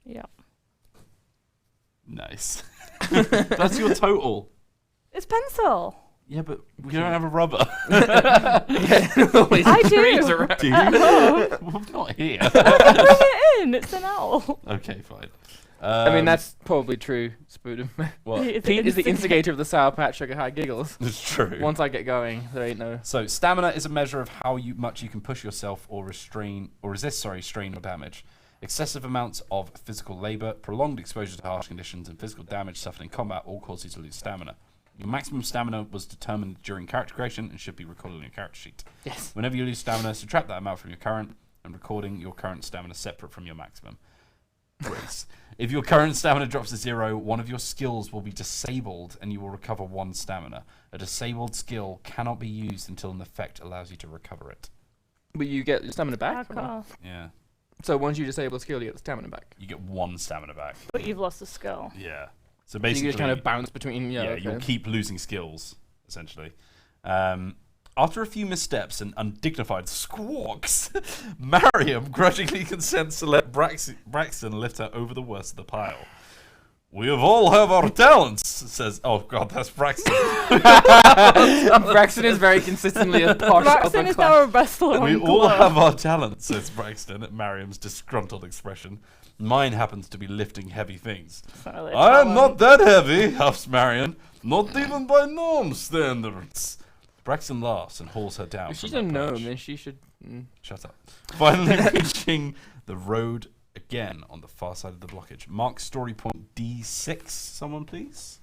Yeah. Nice. That's your total. It's pencil. Yeah, but we don't have a rubber. I do. Do you? At home. Well, not here. I can bring it in. It's an owl. Okay, fine. I mean, that's probably true, Spoodum. Well, It's Pete is the instig- instigator of the Sour Patch Sugar High giggles. it's true. Once I get going, there ain't no. So stamina is a measure of how much you can push yourself or resist strain or damage. Excessive amounts of physical labor, prolonged exposure to harsh conditions, and physical damage suffered in combat all cause you to lose stamina. Your maximum stamina was determined during character creation and should be recorded on your character sheet. Yes. Whenever you lose stamina, subtract that amount from your current, and recording your current stamina separate from your maximum. Grace. If your current stamina drops to 0, one of your skills will be disabled and you will recover 1 stamina. A disabled skill cannot be used until an effect allows you to recover it. But you get your stamina back. Fuck off. Yeah. So once you disable a skill, you get the stamina back. You get 1 stamina back. But you've lost a skull. Yeah. So You basically, just kind of bounce between. Yeah, okay. you'll keep losing skills essentially. After a few missteps and undignified squawks, Mariam grudgingly consents to let Braxton lift her over the worst of the pile. We have all have our talents, says. Oh god, that's Braxton. Braxton is very consistently a posh Braxton is now a wrestler. We on all Glow. have our talents, says Braxton at Mariam's disgruntled expression. Mine happens to be lifting heavy things. Solid I am talent. not that heavy, huffs Mariam. Not even by gnome standards. Braxton laughs and hauls her down. If she's from a her gnome, perch. then she should. Shut up. Finally reaching the road again on the far side of the blockage. Mark story point D6, someone please.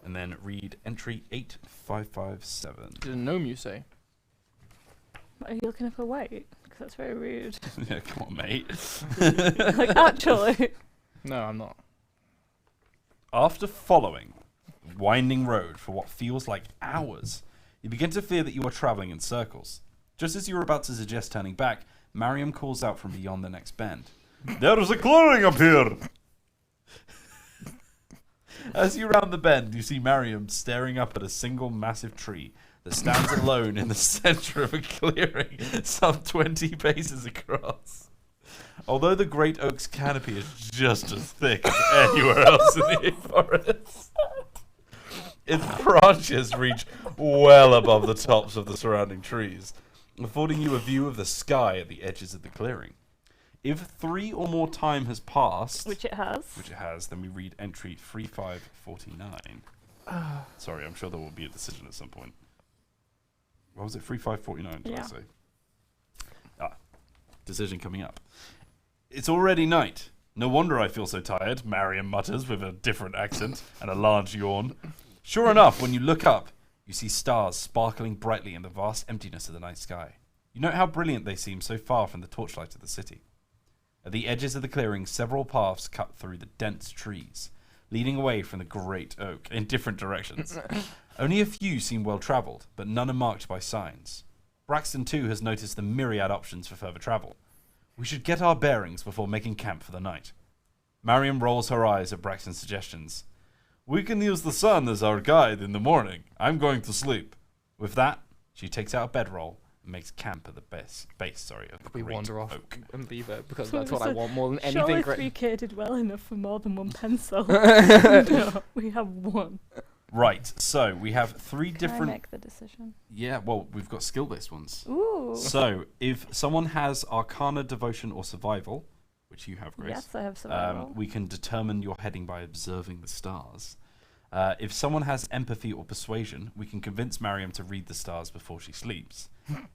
And then read entry 8557. She's a gnome, you say? Are you looking for weight? Because that's very rude. Yeah, come on, mate. Like, actually. No, I'm not. After following the winding road for what feels like hours, you begin to fear that you are traveling in circles. Just as you are about to suggest turning back, Mariam calls out from beyond the next bend. There is a clearing up here! As you round the bend, you see Mariam staring up at a single massive tree that stands alone in the center of a clearing some 20 paces across. Although the great oak's canopy is just as thick as anywhere else in the forest, its branches reach well above the tops of the surrounding trees, affording you a view of the sky at the edges of the clearing. If 3 or more time has passed, Which it has. then we read entry 3549. Sorry, I'm sure there will be a decision at some point. What was it? 3549, did I Yeah. say? Decision coming up. It's already night. No wonder I feel so tired, Mariam mutters with a different accent and a large yawn. Sure enough, when you look up, you see stars sparkling brightly in the vast emptiness of the night sky. You note how brilliant they seem so far from the torchlight of the city. At the edges of the clearing, several paths cut through the dense trees, leading away from the great oak in different directions. Only a few seem well travelled, but none are marked by signs. Braxton, too, has noticed the myriad options for further travel. We should get our bearings before making camp for the night. Mariam rolls her eyes at Braxton's suggestions. We can use the sun as our guide in the morning. I'm going to sleep. With that, she takes out a bedroll and makes camp at the base of the We great wander off oak. and leave it because So that's what I so want more than anything. Surely Great. 3K did well enough for more than one pencil. No, we have one. Right, so we have 3 Can different... I make the decision? Yeah, well, we've got skill-based ones. Ooh. So, if someone has Arcana, Devotion, or Survival, which you have, Grace, Yes, I have survival. we can determine your heading by observing the stars. If someone has Empathy or Persuasion, we can convince Mariam to read the stars before she sleeps.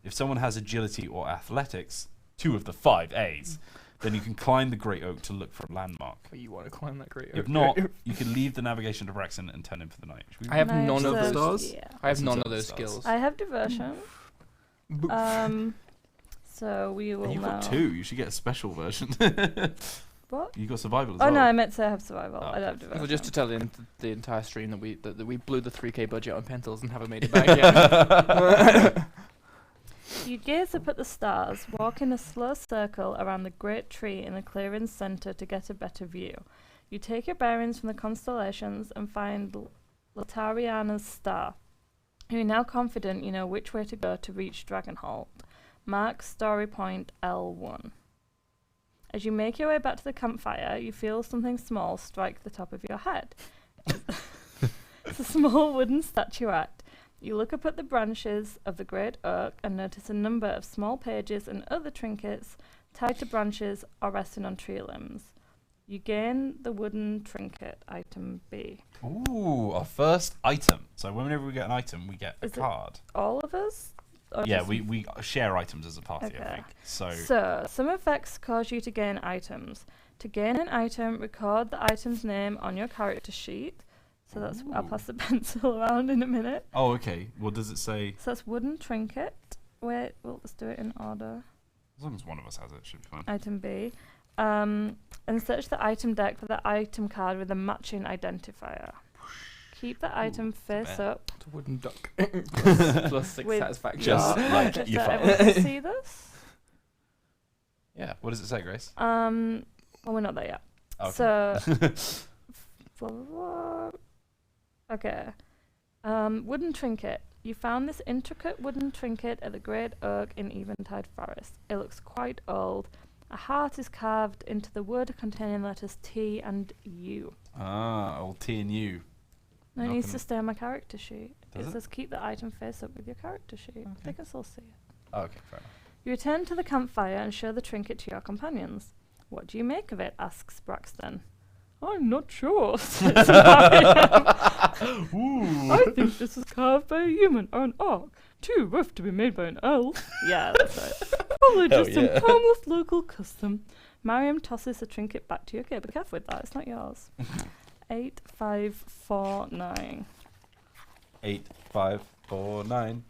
If someone has Agility or Athletics, 2 of the 5 A's, then you can climb the Great Oak to look for a landmark. You want to climb that great. If not, you can leave the navigation to Braxton and turn in for the night. Should we I have And none of observe- stars? Yeah. I have Some none sort of of those stars. skills. I have diversion. So we will You've know. got 2. You should get a special version. What? You got Survival as Oh well. no, I meant to say I have survival. Oh, I don't have okay. diversion. Well, just to tell the entire stream that we blew the 3K budget on pencils and haven't made it back yet. You gaze up at the stars, walk in a slow circle around the great tree in the clearing's centre to get a better view. You take your bearings from the constellations and find Latariana's star. You are now confident you know which way to go to reach Dragonholt. Mark story point L1. As you make your way back to the campfire, you feel something small strike the top of your head. It's a small wooden statuette. You look up at the branches of the great oak and notice a number of small pages and other trinkets tied to branches or resting on tree limbs. You gain the wooden trinket, item B. Ooh, our first item. So whenever we get an item, we get a Is it card. All of us? Or Yeah, just- we share items as a party, I Okay. think. So, So, some effects cause you to gain items. To gain an item, record the item's name on your character sheet. So that's, I'll Ooh. pass the pencil around in a minute. oh, okay. What does it say? So that's wooden trinket. Wait, well, let's do it in order. As long as one of us has it, should be fine. Item B. And search the item deck for the item card with a matching identifier. Keep the item face bear. up. It's a wooden duck. plus 6 With satisfaction. Just your- like just you so found. everyone can see this. Yeah. What does it say, Grace? Well, we're not there yet. Okay. So, blah, blah, blah. Okay. Wooden trinket. You found this intricate wooden trinket at the Great Oak in Eventide Forest. It looks quite old. A heart is carved into the wood containing letters T and U. Ah, old T and U. No, it Not needs gonna- to stay on my character sheet. Does It it? says keep the item face up with your character sheet. They can still see it. Oh, okay, fair enough. You return to the campfire and show the trinket to your companions. What do you make of it? Asks Braxton. I'm not sure, says Mariam. I think this is carved by a human or an orc. Too rough to be made by an elf. Yeah, that's right. Probably Hell just some yeah. harmless local custom. Mariam tosses the trinket back to you. Okay, be careful with that. It's not yours. 8, 5, 4, 9. 8, 5, 4, 9.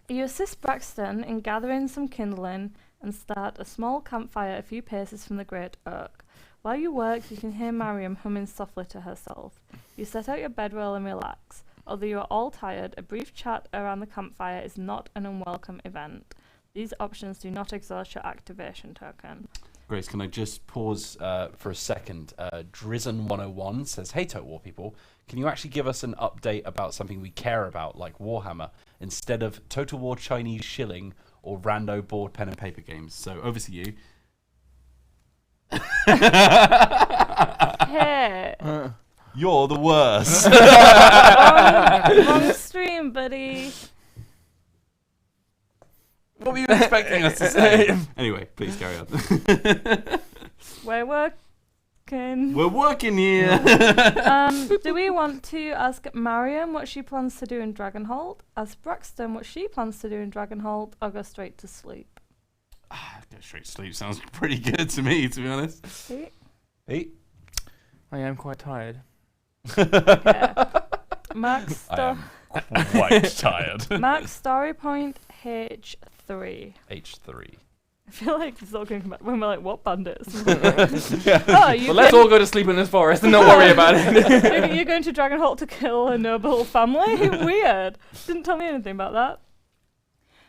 You assist Braxton in gathering some kindling and start a small campfire a few paces from the Great Oak. While you work, you can hear Mariam humming softly to herself. You set out your bedroll and relax. Although you are all tired, a brief chat around the campfire is not an unwelcome event. These options do not exhaust your activation token. Grace, can I just pause for a second? Drizen101 says, hey, Total War people, can you actually give us an update about something we care about, like Warhammer, instead of Total War Chinese shilling or rando board pen and paper games? So, over to you. Hey! You're the worst. Wrong stream, buddy. What were you expecting us to say? Anyway, please carry on. We're working. We're working here. Do we want to ask Mariam what she plans to do in Dragonholt? Ask Braxton what she plans to do in Dragonholt, or go straight to sleep? Go straight to sleep sounds pretty good to me, to be honest. See? Hey. I am quite tired. Okay. Max, I am quite tired. Max story point H3. H3. I feel like this is all going back when we're like, what bandits? Yeah. Oh, you Well, let's all go to sleep in this forest and not worry about it. you're going to Dragonholt to kill a noble family? Weird. Didn't tell me anything about that.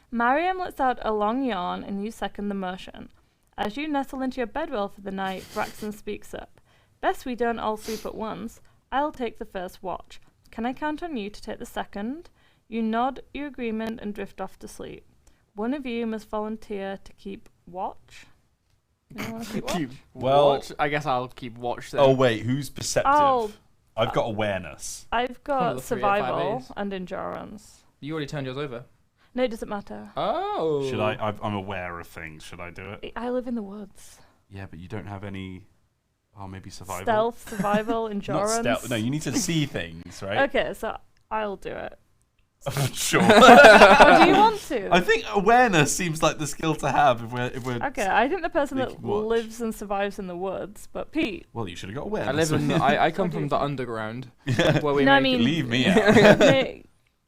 Mariam lets out a long yawn and you second the motion. As you nestle into your bedroll for the night, Braxton speaks up. Best we don't all sleep at once. I'll take the first watch. Can I count on you to take the second? You nod your agreement and drift off to sleep. One of you must volunteer to keep watch. Anyone want to keep watch? Keep Well- watch. I guess I'll keep watch then. Oh, wait, who's perceptive? Oh, I've got awareness. I've One of got the 3 out of 5 survival A's. and endurance. You already turned yours over. No, it doesn't matter. Oh. Should I? I'm aware of things. Should I do it? I live in the woods. Yeah, but you don't have any. Oh, maybe survival. Stealth, survival, Not endurance. stealth. No, you need to see things, right? Okay, so I'll do it. Sure. Or do you want to? I think awareness seems like the skill to have if we're. Okay, I think the person We that can watch. lives and survives in the woods, but Pete. Well, you should have got I awareness. live in. I come What do from you the think? underground. Yeah. Where we No, I make mean- Leave me out. Nick,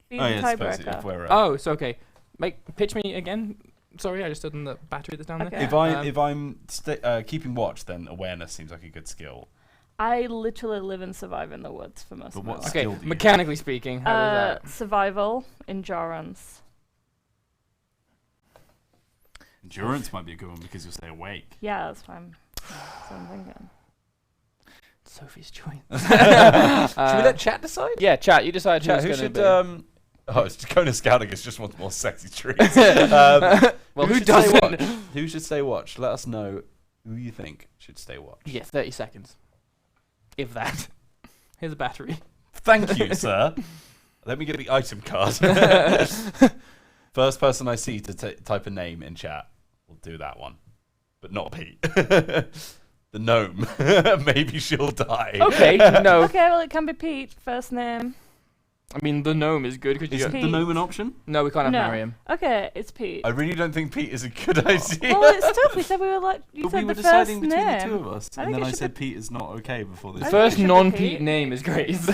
be Oh the yeah, I suppose if tiebreaker. we're. Oh, so okay. Pitch me again. Sorry, I just stood on the battery that's down Okay. there. If I'm keeping watch, then awareness seems like a good skill. I literally live and survive in the woods for most But of my what life. Okay, skill do you mechanically speaking, how does that? Survival, endurance. Endurance might be a good one because you'll stay awake. Yeah, that's fine. That's what I'm thinking. Sophie's choice. Should we let chat decide? Yeah, chat. You decide Chat, who's who going should to be. Oh, it's Kona Scouticus just wants more sexy trees. Well, who should stay doesn't? watch? Who should stay watch? Let us know who you think should stay watch. Yeah, 30 seconds. If that. Here's a battery. Thank you, sir. Let me get the item card. First person I see to type a name in chat, we'll do that one. But not Pete. The gnome. Maybe she'll die. Okay, no. Okay, well, it can be Pete, first name. I mean, the gnome is good because you Isn't got... Pete. the gnome an option? No, we can't have No. Mariam. Okay, it's Pete. I really don't think Pete is a good idea. Well, it's tough. We said we were like, you But said we were the first deciding between name. the two of us, I and think then it I should said be- Pete is not okay before The this. I first think it should be non-Pete Pete. name is Grace.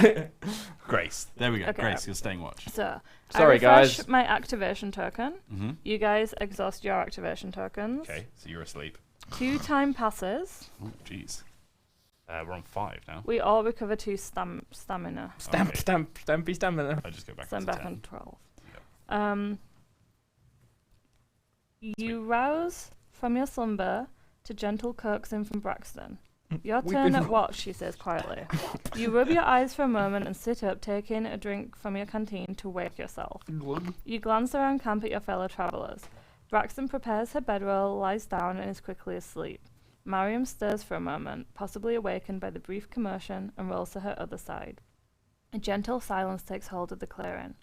Grace. There we go. Okay. Grace, you're staying watch. So, Sorry, I refresh guys. my activation token. Mm-hmm. You guys exhaust your activation tokens. Okay, so you're asleep. 2 time passes. Oh, jeez. We're on 5 now. We all recover 2 stamina. Stamp, Okay. Stampy stamina. I just go back So I'm to back 10. on 12. You rouse from your slumber to gentle coaxing from Braxton. Your We've turn been at watch, she says quietly. You rub your eyes for a moment and sit up, taking a drink from your canteen to wake yourself. You glance around camp at your fellow travellers. Braxton prepares her bedroll, lies down, and is quickly asleep. Mariam stirs for a moment, possibly awakened by the brief commotion, and rolls to her other side. A gentle silence takes hold of the clearing.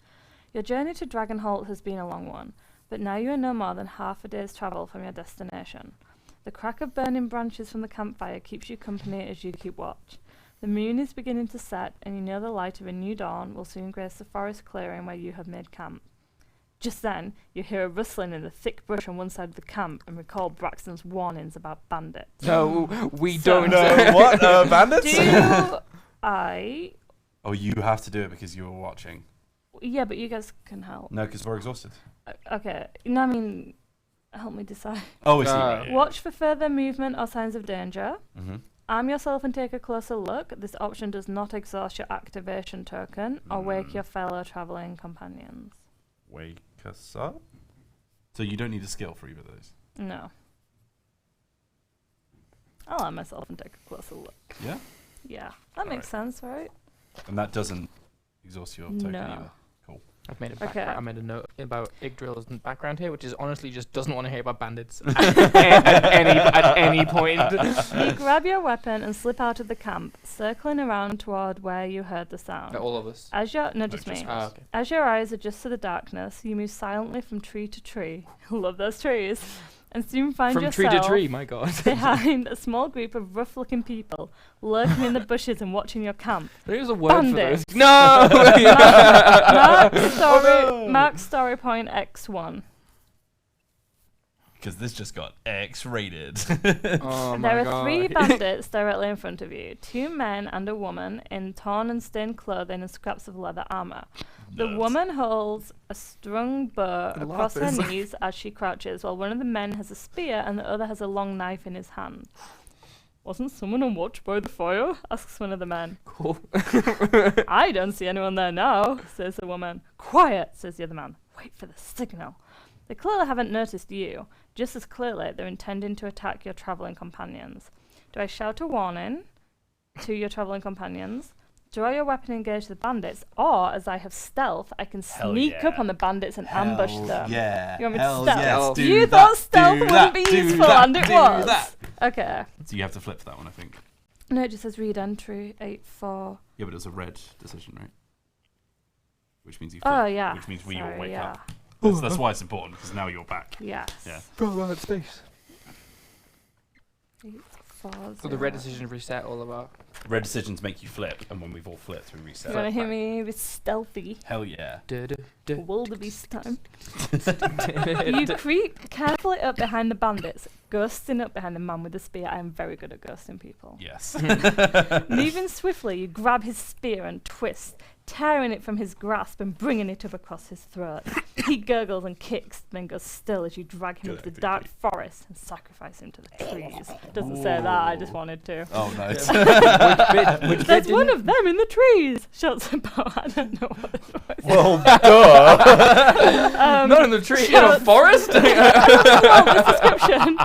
Your journey to Dragonholt has been a long one, but now you are no more than half a day's travel from your destination. The crack of burning branches from the campfire keeps you company as you keep watch. The moon is beginning to set, and you know the light of a new dawn will soon grace the forest clearing where you have made camp. Just then, you hear a rustling in the thick brush on one side of the camp and recall Braxton's warnings about bandits. No, we So- don't. No, what? Bandits? Do I... Oh, you have to do it because you were watching. Yeah, but you guys can help. No, because we're exhausted. Okay. No, I mean, help me decide. Oh, I see. Uh, Right, yeah. Watch for further movement or signs of danger. Mm-hmm. Arm yourself and take a closer look. This option does not exhaust your activation token or wake your fellow travelling companions. Wake us up. So you don't need a skill for either of those. No. I'll arm myself and take a closer look. Yeah? Yeah, that makes sense, right? And that doesn't exhaust your token No. either. I've made a Okay. I made a note about Ygdril's background here, which is honestly just doesn't want to hear about bandits at any point. You grab your weapon and slip out of the camp, circling around toward where you heard the sound. All of us. As your no, No, just just me. us. Okay. As your eyes adjust to the darkness, you move silently from tree to tree. Love those trees. And soon find From yourself tree to tree, my god. behind a small group of rough-looking people lurking in the bushes and watching your camp. There is a word Bandits. for those. No! Mark story point X1. Because this just got X-rated. Oh my There are god. 3 bandits directly in front of you. 2 men and a woman in torn and stained clothing and scraps of leather armor. The Nuts. woman holds a strung bow I love across her this. knees as she crouches, while one of the men has a spear and the other has a long knife in his hand. Wasn't someone on watch by the fire? Asks one of the men. Cool. I don't see anyone there now, says the woman. Quiet, says the other man. Wait for the signal. They clearly haven't noticed you. Just as clearly, they're intending to attack your travelling companions. Do I shout a warning to your travelling companions? Draw your weapon and engage the bandits, or as I have stealth, I can Hell sneak yeah. up on the bandits and ambush them. Yeah. You want me to Hell stealth? yes, do You that, thought stealth do wouldn't that, be do useful, that, and it do was. that. Okay. So you have to flip for that one, I think. No, it just says read entry 8-4. Yeah, but it was a red decision, right? Which means you flip. Oh, yeah. Which means we all Sorry, wake yeah. up. That's why it's important, because now you're back. Yes. Yeah. Brawler at space. 8, 4, So the red decision reset all of our. Red decisions make you flip, and when we've all flipped, we reset. You want to hear me be stealthy? Hell yeah. Wildebeest time. You creep carefully up behind the bandits, ghosting up behind the man with the spear. I am very good at ghosting people. Yes. Moving swiftly, you grab his spear and twist, tearing it from his grasp and bringing it up across his throat. He gurgles and kicks, then goes still as you drag him Good into the acting, dark Pete. forest and sacrifice him to the trees. Doesn't say that, I just wanted to. Oh, nice. Which There's bit one didn't- of them in the trees! Shouts a bow. I don't know what it was. Well, duh. Not in the tree, in a shouts- forest? Well, this description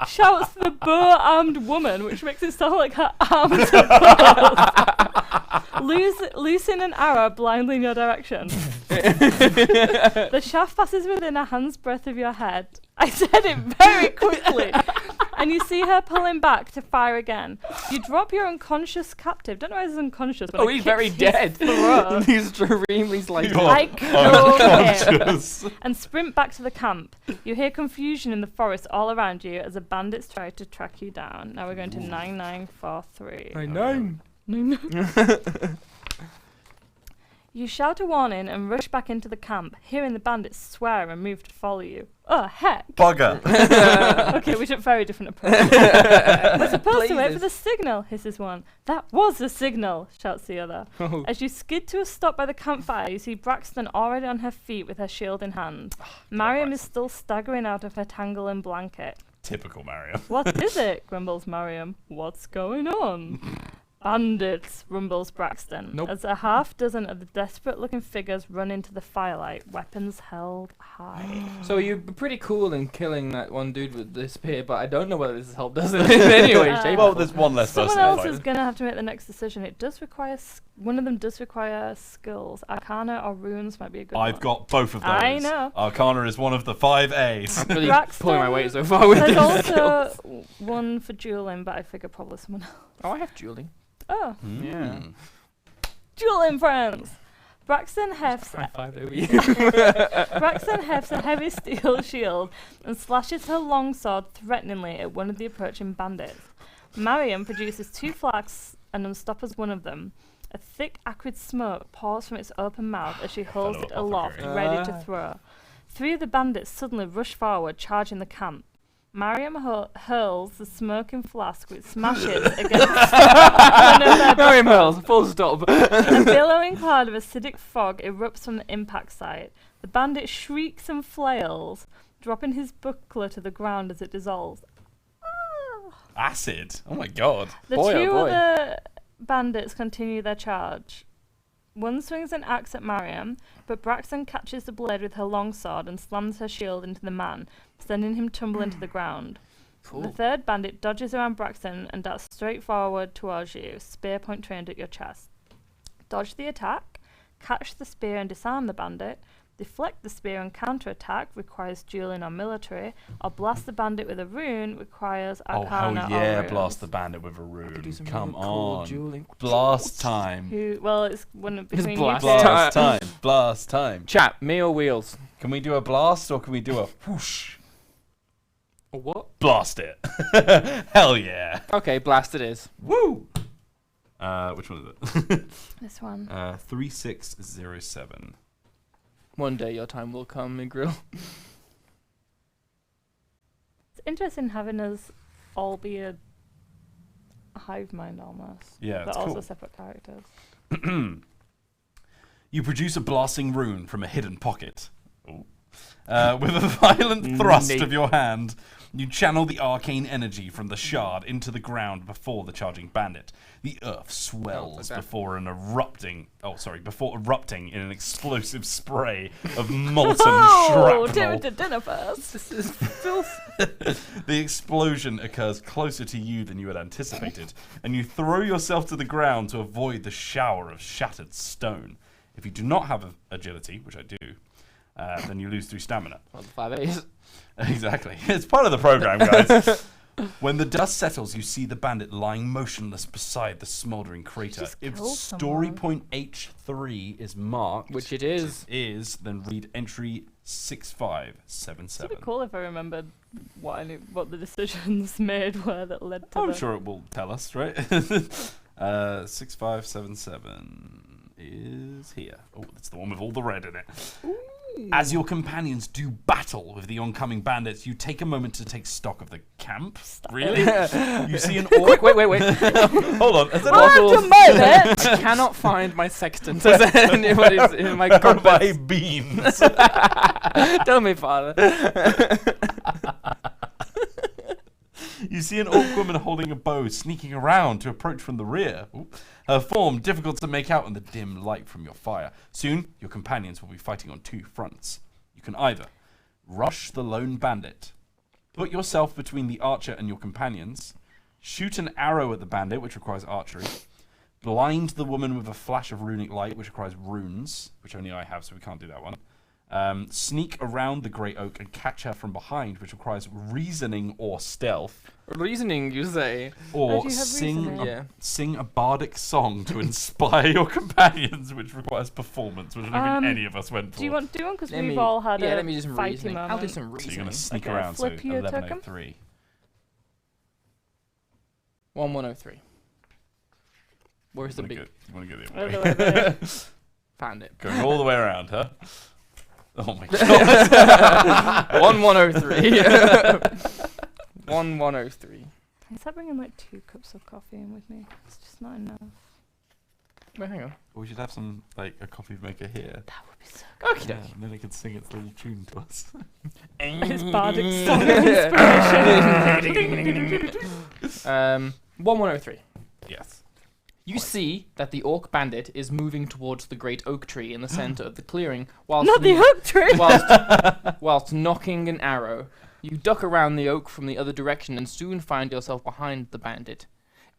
shouts the bow-armed woman, which makes it sound like her arms are bows. Loosing an arrow blindly in your direction. The shaft passes within a hand's breadth of your head. I said it very quickly. And you see her pulling back to fire again. You drop your unconscious captive. Don't know why he's unconscious. But Oh, I he's kick very his dead. throat. He's extremely like. You're I kill him unconscious. and sprint back to the camp. You hear confusion in the forest all around you as the bandits try to track you down. Now we're going to 9943. I know. You shout a warning and rush back into the camp, hearing the bandits swear and move to follow you. Oh, heck. Bugger. Okay, we took very different approach. We're supposed to wait for the signal, hisses one. That was the signal, shouts the other. Oh. As you skid to a stop by the campfire, you see Braxton already on her feet with her shield in hand. Mariam is still staggering out of her tangling blanket. Typical Mario. What is it? Grumbles Mariam. What's going on? Bandits, rumbles Braxton. Nope. As a half dozen of the desperate-looking figures run into the firelight, weapons held high. So you're pretty cool in killing that one dude with the spear, but I don't know whether this has helped us in any way, shape, Well, or there's one less person. Someone else to is fight. going to have to make the next decision. It does require... one of them does require skills. Arcana or runes might be a good one. I've got both of those. I know. Arcana is one of the 5 A's. I'm really Braxton pulling my weight so far with There's these also skills. one for dueling, but I figure probably someone else. Oh, I have dueling. Oh, Yeah. dueling friends! Braxton hefts High-five over you. Braxton hefts a heavy steel shield and slashes her longsword threateningly at one of the approaching bandits. Mariam produces 2 flasks and unstoppers one of them. A thick, acrid smoke pours from its open mouth as she holds it aloft, ready to throw. 3 of the bandits suddenly rush forward, charging the camp. Mariam hurls the smoking flask, which smashes against one of their Mariam hurls, full stop. A billowing cloud of acidic fog erupts from the impact site. The bandit shrieks and flails, dropping his buckler to the ground as it dissolves. Ah. Acid. Oh my god. The Boy, oh two boy. other bandits continue their charge. One swings an axe at Mariam, but Braxton catches the blade with her longsword and slams her shield into the man, sending him tumbling to the ground. Cool. The third bandit dodges around Braxton and darts straight forward towards you, spear point trained at your chest. Dodge the attack, catch the spear and disarm the bandit, deflect the spear and counterattack requires dueling or military, or blast the bandit with a rune requires Oh, arcana hell yeah, or runes. blast the bandit with a I could do rune. some Come really cool on. dueling. Blast time. Well, it's one between you blast two. Blast time. Blast time. Chat, me or wheels? Can we do a blast or can we do a whoosh? Or what? Blast it. Hell yeah. Okay, blast it is. Woo! Which one is it? This one. 3607. One day your time will come, Ygdril. It's interesting having us all be a hive mind almost. Yeah, but it's also cool. separate characters. You produce a blasting rune from a hidden pocket. Ooh. With a violent thrust Neat. of your hand, you channel the arcane energy from the shard into the ground before the charging bandit. The earth swells before erupting in an explosive spray of molten Oh, shrapnel. to dinner first. This is filth. The explosion occurs closer to you than you had anticipated, and you throw yourself to the ground to avoid the shower of shattered stone. If you do not have agility, which I do, then you lose 3 stamina. Well, the 5 A's. Exactly. It's part of the program, guys. When the dust settles, you see the bandit lying motionless beside the smouldering crater. Just If killed story someone. point H3 is marked, Which it is. then read entry 6577. It'd be cool if I remembered what the decisions made were that led to I'm the... sure it will tell us, right? 6577 is here. Oh, that's the one with all the red in it. As your companions do battle with the oncoming bandits, you take a moment to take stock of the camp. Really? You see an orc. Wait. Hold on. Is that What orc? to move it? I cannot find my sextant. Is there anybody's in my Buy compass? beans. Tell me, father. You see an orc woman holding a bow, sneaking around to approach from the rear. Ooh. Her form difficult to make out in the dim light from your fire. Soon, your companions will be fighting on 2 fronts. You can either rush the lone bandit, put yourself between the archer and your companions, shoot an arrow at the bandit, which requires archery, blind the woman with a flash of runic light, which requires runes, which only I have, so we can't do that one. Sneak around the Great Oak and catch her from behind, which requires reasoning or stealth. Reasoning, you say? Or do you have reasoning? Yeah. sing a bardic song to inspire your companions, which requires performance, which I don't think any of us went for. Do you want to do one? Because Let we've me- all had yeah, a let me do some fighty reasoning. moment. I'll do some So you're reasoning. going to sneak Okay, around, so flip your token. 1103. 1103. Where's the big? You want to go the Other other way, way? other way. Found it. Going all the way around, huh? Oh my god. 1103. 1103. Can I start bringing like 2 cups of coffee in with me? It's just not enough. Wait, hang on. We should have some, like, a coffee maker here. That would be so Okay. Yeah, and then it can sing its little tune to us. It's bardic song inspiration. 1103. Yes. You see that the orc bandit is moving towards the great oak tree in the center of the clearing, whilst Not the oak tree. whilst knocking an arrow. You duck around the oak from the other direction and soon find yourself behind the bandit.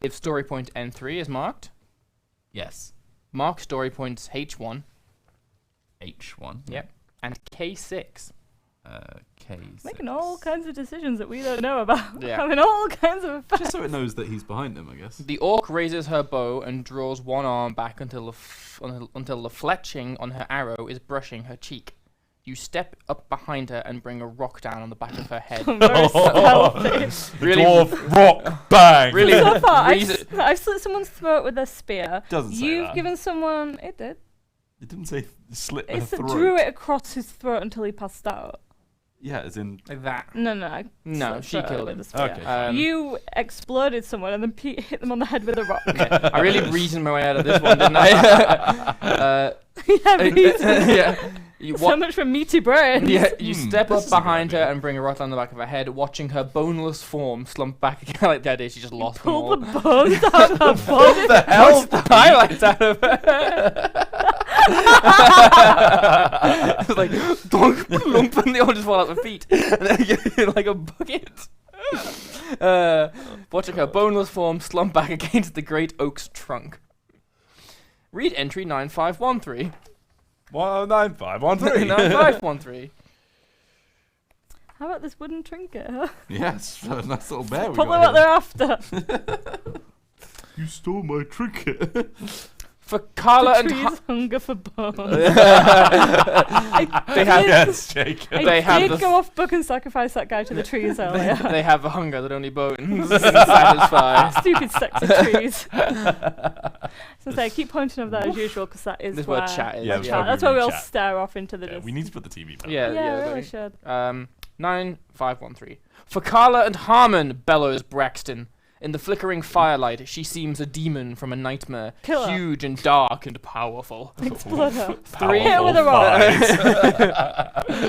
If story point N3 is marked, Yes. mark story points H1. H1. Yep. And K6. K6. Making all kinds of decisions that we don't know about. Yeah. Having all kinds of effects. Just so it knows that he's behind him, I guess. The orc raises her bow and draws one arm back until the fletching on her arrow is brushing her cheek. You step up behind her and bring a rock down on the back of her head. Very stealthy. Really, Dwarf rock bang. really. So far, reason- I've slit someone's throat with a spear. Doesn't say You've that. given someone. It did. It didn't say slit her It throat. drew it across his throat until he passed out. Yeah, as in. like that. No, I No, slit she her killed with him. a spear. Okay. You exploded someone and then Pete hit them on the head with a rock. I really reasoned my way out of this one, didn't I? Yeah, reason. Yeah. You, So much for meaty brains. yeah, you step this up is a good behind her idea. and bring a rock down the back of her head, watching her boneless form slump back again. Like that day, she just lost them Pull all. the bones out of her body. the hell? The highlights out of her. It's like, donk, lump, and they all just fall out the feet. And then you're like a bucket. Watching her boneless form slump back against the great oak's trunk. Read entry 9513. 19513. 9513. How about this wooden trinket? Huh? Yes, a nice little bear we Probably got what here. they're after. You stole my trinket. For Carla The and tree's hunger for bones. they have Yes, Jacob. I They have did the go off book and sacrifice that guy to the trees earlier. they have a hunger that only bones satisfy. Stupid sexy trees. So I keep pointing over that as usual because that is This where word chat is. Yeah, chat. yeah. That's why we all Chat. stare off into the Yeah, distance. we need to put the TV back. Yeah, Yeah, yeah. really they- should. 9513. For Carla and Harmon, bellows Braxton. In the flickering firelight, she seems a demon from a nightmare, Kill her. huge and dark and powerful. Explode her. Three- Hit her with a rock.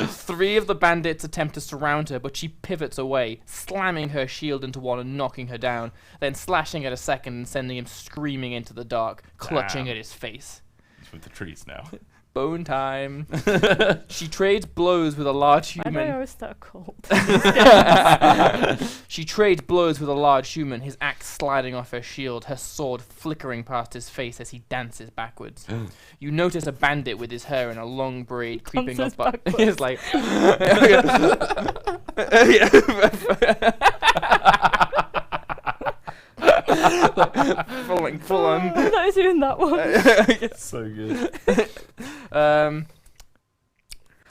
Three of the bandits attempt to surround her, but she pivots away, slamming her shield into one and knocking her down, then slashing at a second and sending him screaming into the dark, clutching Damn. at his face. It's with the trees now. Bone time. She trades blows with a large Why do I human. always start a cult? She trades blows with a large human, his axe sliding off her shield, her sword flickering past his face as he dances backwards. You notice a bandit with his hair in a long braid creeping Dances up. backwards. He's like. Full on. I thought I was doing that one. So good.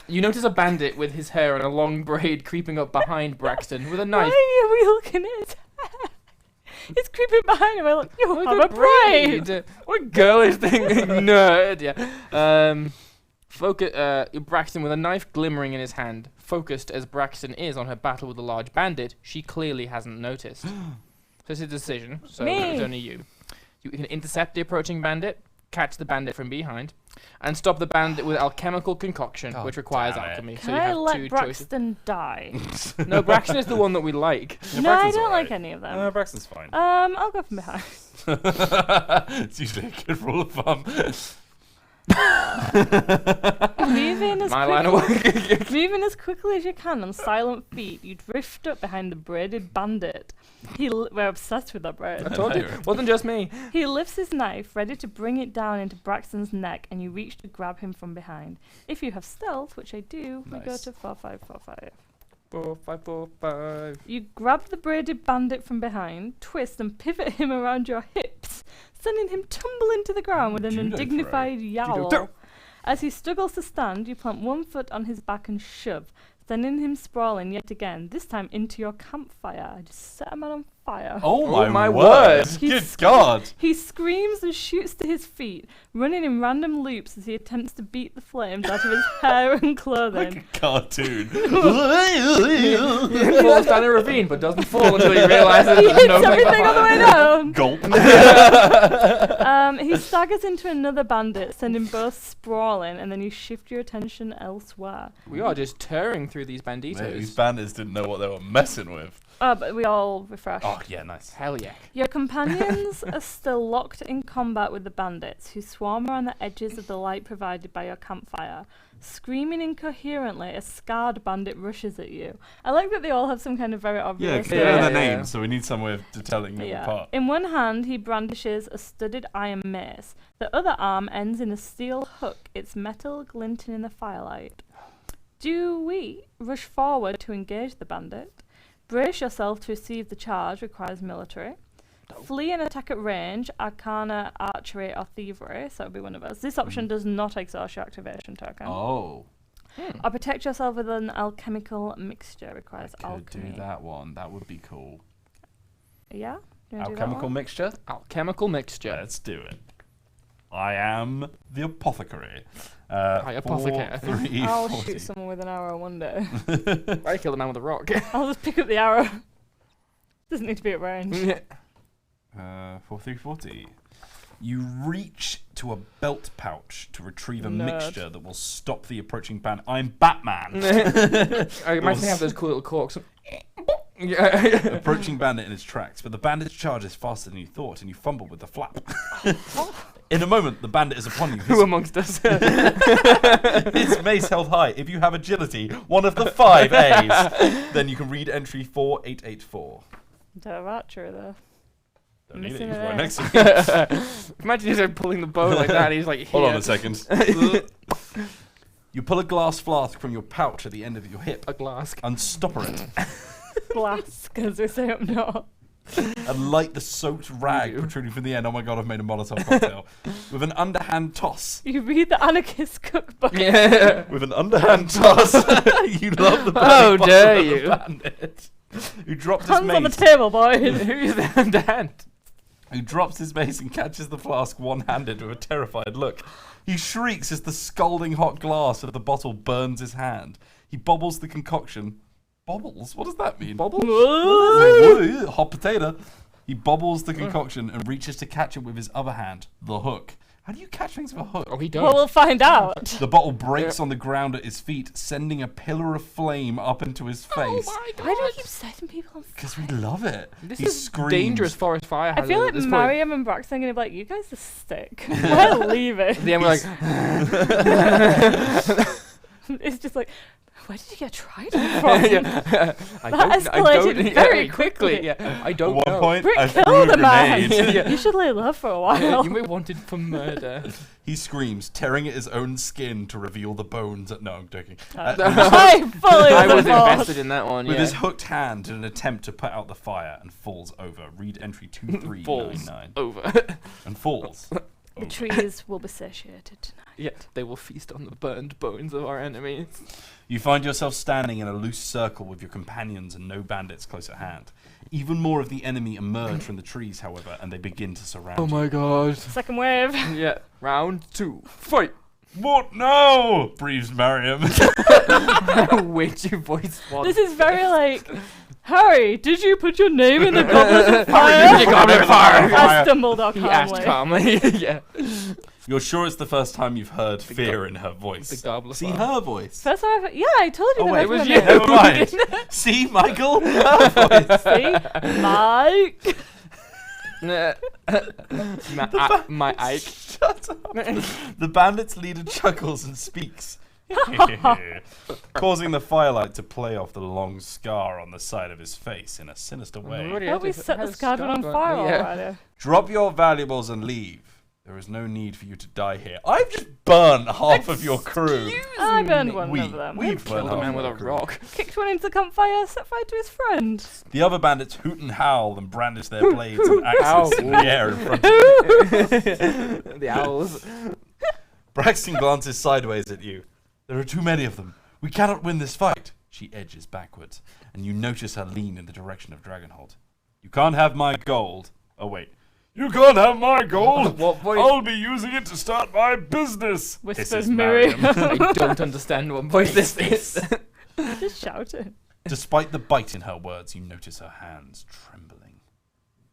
You notice a bandit with his hair in a long braid creeping up behind Braxton with a Why knife. are we looking at his hair? It's creeping behind him. I'm like, you have a braid. What girlish thing, nerd? Yeah. Braxton with a knife glimmering in his hand. Focused as Braxton is on her battle with the large bandit, she clearly hasn't noticed. So it's a decision. So Me. it's only you. You can intercept the approaching bandit, catch the bandit from behind, and stop the bandit with alchemical concoction, God which requires damn it. alchemy. So Can you I have let two Braxton die? choices. No, Braxton is the one that we like. Yeah, No, I Braxton's don't alright. like any of them. Braxton's fine. I'll go from behind. It's usually a good rule of thumb. Moving as My line of work. Moving as quickly as you can on silent feet, you drift up behind the braided bandit. We're obsessed with that braid. I told you. Wasn't just me. He lifts his knife, ready to bring it down into Braxton's neck, and you reach to grab him from behind. If you have stealth, which I do, we go Nice. to 4545. 4, 5, 4, 5. You grab the braided bandit from behind, twist and pivot him around your hips, sending him tumbling to the ground with an Judo throw. undignified yowl. throw. As he struggles to stand, you plant one foot on his back and shove, sending him sprawling yet again, this time into your campfire. I just set a man on fire. Oh my word! word. Good God! He screams and shoots to his feet, running in random loops as he attempts to beat the flames out of his hair and Like clothing. a cartoon. He falls down a ravine, but doesn't fall until he realizes He there's hits no everything on the way down. Gulp. He staggers into another bandit, sending both sprawling, and then you shift your attention elsewhere. We are just tearing through these banditos. Mate, these bandits didn't know what they were messing with. Oh, but we all refresh. Oh, Oh, yeah, nice. Hell yeah. Your companions are still locked in combat with the bandits, who swarm around the edges of the light provided by your campfire. Screaming incoherently, a scarred bandit rushes at you. I like that they all have some kind of very Yeah, obvious... because they know their Yeah. names, so we need some way of telling them apart. In one hand, he brandishes a studded iron mace. The other arm ends in a steel hook, its metal glinting in the firelight. Do we rush forward to engage the bandit? Brace yourself to receive the charge requires military. Flee and attack at range, arcana, archery, or thievery. So that would be one of us. This option does not exhaust your activation token. Oh. Or protect yourself with an alchemical mixture requires Could alchemy. do that one. That would be cool. Yeah? You wanna do that Alchemical one? mixture? Alchemical mixture. Let's do it. I am the apothecary. Hi, apothecary. 4, 3, I'll 40. shoot someone with an arrow one day. I killed a man with a rock. I'll just pick up the arrow. Doesn't need to be at range. 4, 3, 40. You reach to a belt pouch to retrieve a Nerd. mixture that will stop the approaching band. I'm Batman. I imagine they have those cool little corks. Yeah. Approaching bandit in his tracks, but the bandit's charge is faster than you thought, and you fumble with the flap. In a moment, the bandit is upon you. Who amongst us? His mace held high. If you have agility, one of the 5 A's, then you can read entry 4884. Don't have archery though. Don't need it. Missing He's an right A. next to me. Imagine he's like pulling the bow like that. And he's like, Hold on here. a second. You pull a glass flask from your pouch at the end of your hip, A glass. unstopper it, Glass, as we say up north. and light the soaked rag protruding from the end. Oh my god, I've made a Molotov cocktail. With an underhand toss. You read the anarchist cookbook. Yeah. With an underhand toss. You love the How bloody dare bastard of you. the bandit. Who dropped his Hands on the mace. table, boys. Who's the underhand? Who drops his mace and catches the flask one-handed with a terrified look. He shrieks as the scalding hot glass of the bottle burns his hand. He bobbles the concoction. Bobbles? What does that mean? Bobbles? Hot potato. He bobbles the concoction and reaches to catch it with his other hand, the hook. How do you catch things with a hook? Oh, he does. Well, we'll find out. The bottle breaks on the ground at his feet, sending a pillar of flame up into his face. Oh my god. Why do you keep setting people on fire? Because we love it. This He is screams. dangerous forest fire. I feel like Mariam. Mariam and Braxton are going to be like, you guys are sick. We're leaving. At the end, we're like, It's just like, where did you get trident from? yeah. That escalated very quickly. Yeah, I At don't one know. point, Rick I threw killed a a man. grenade. Yeah. You should lay low for a while. Yeah, you may be wanted for murder. He screams, tearing at his own skin to reveal the bones. No, I'm joking. I fully I was was involved. invested in that one. With Yeah. his hooked hand in an attempt to put out the fire and falls over. Read entry 2399. Over. And falls. The trees will be satiated tonight. Yeah, they will feast on the burned bones of our enemies. You find yourself standing in a loose circle with your companions and no bandits close at hand. Even more of the enemy emerge from the trees, however, and they begin to surround you. Oh my god. Second wave. Yeah, round 2. Fight! What now? Breathes Mariam. Witchy voice one. This is very like, Harry, did you put your name in the goblet of fire? Did you goblet of fire? Asked Dumbledore He asked calmly. calmly. Yeah. You're sure it's the first time you've heard fear in her voice. The goblet of See fire. her voice. First time I've, yeah, I told you Oh that. wait, I it was put you. my name. Never mind. See, Michael? Her voice. See? Mike. My Ike. Shut up. The bandit's leader chuckles and speaks, causing the firelight to play off the long scar on the side of his face in a sinister way. Don't we set the Scarlet on fire already? Drop your valuables and leave. There is no need for you to die here. I've just burnt half of your crew. I burned one We- of them. we've Killed burnt a man half with a our crew. rock. Kicked one into the campfire, set fire to his friend. The other bandits hoot and howl and brandish their blades and axes in the air in front of you. The owls. Braxton glances sideways at you. There are too many of them. We cannot win this fight. She edges backwards, and you notice her lean in the direction of Dragonholt. You can't have my gold. Oh, wait. You can't have my gold. What voice? I'll be using it to start my business. Whispers Hisses Miriam. I don't understand what voice this is. Just shouted. Despite the bite in her words, you notice her hands trembling.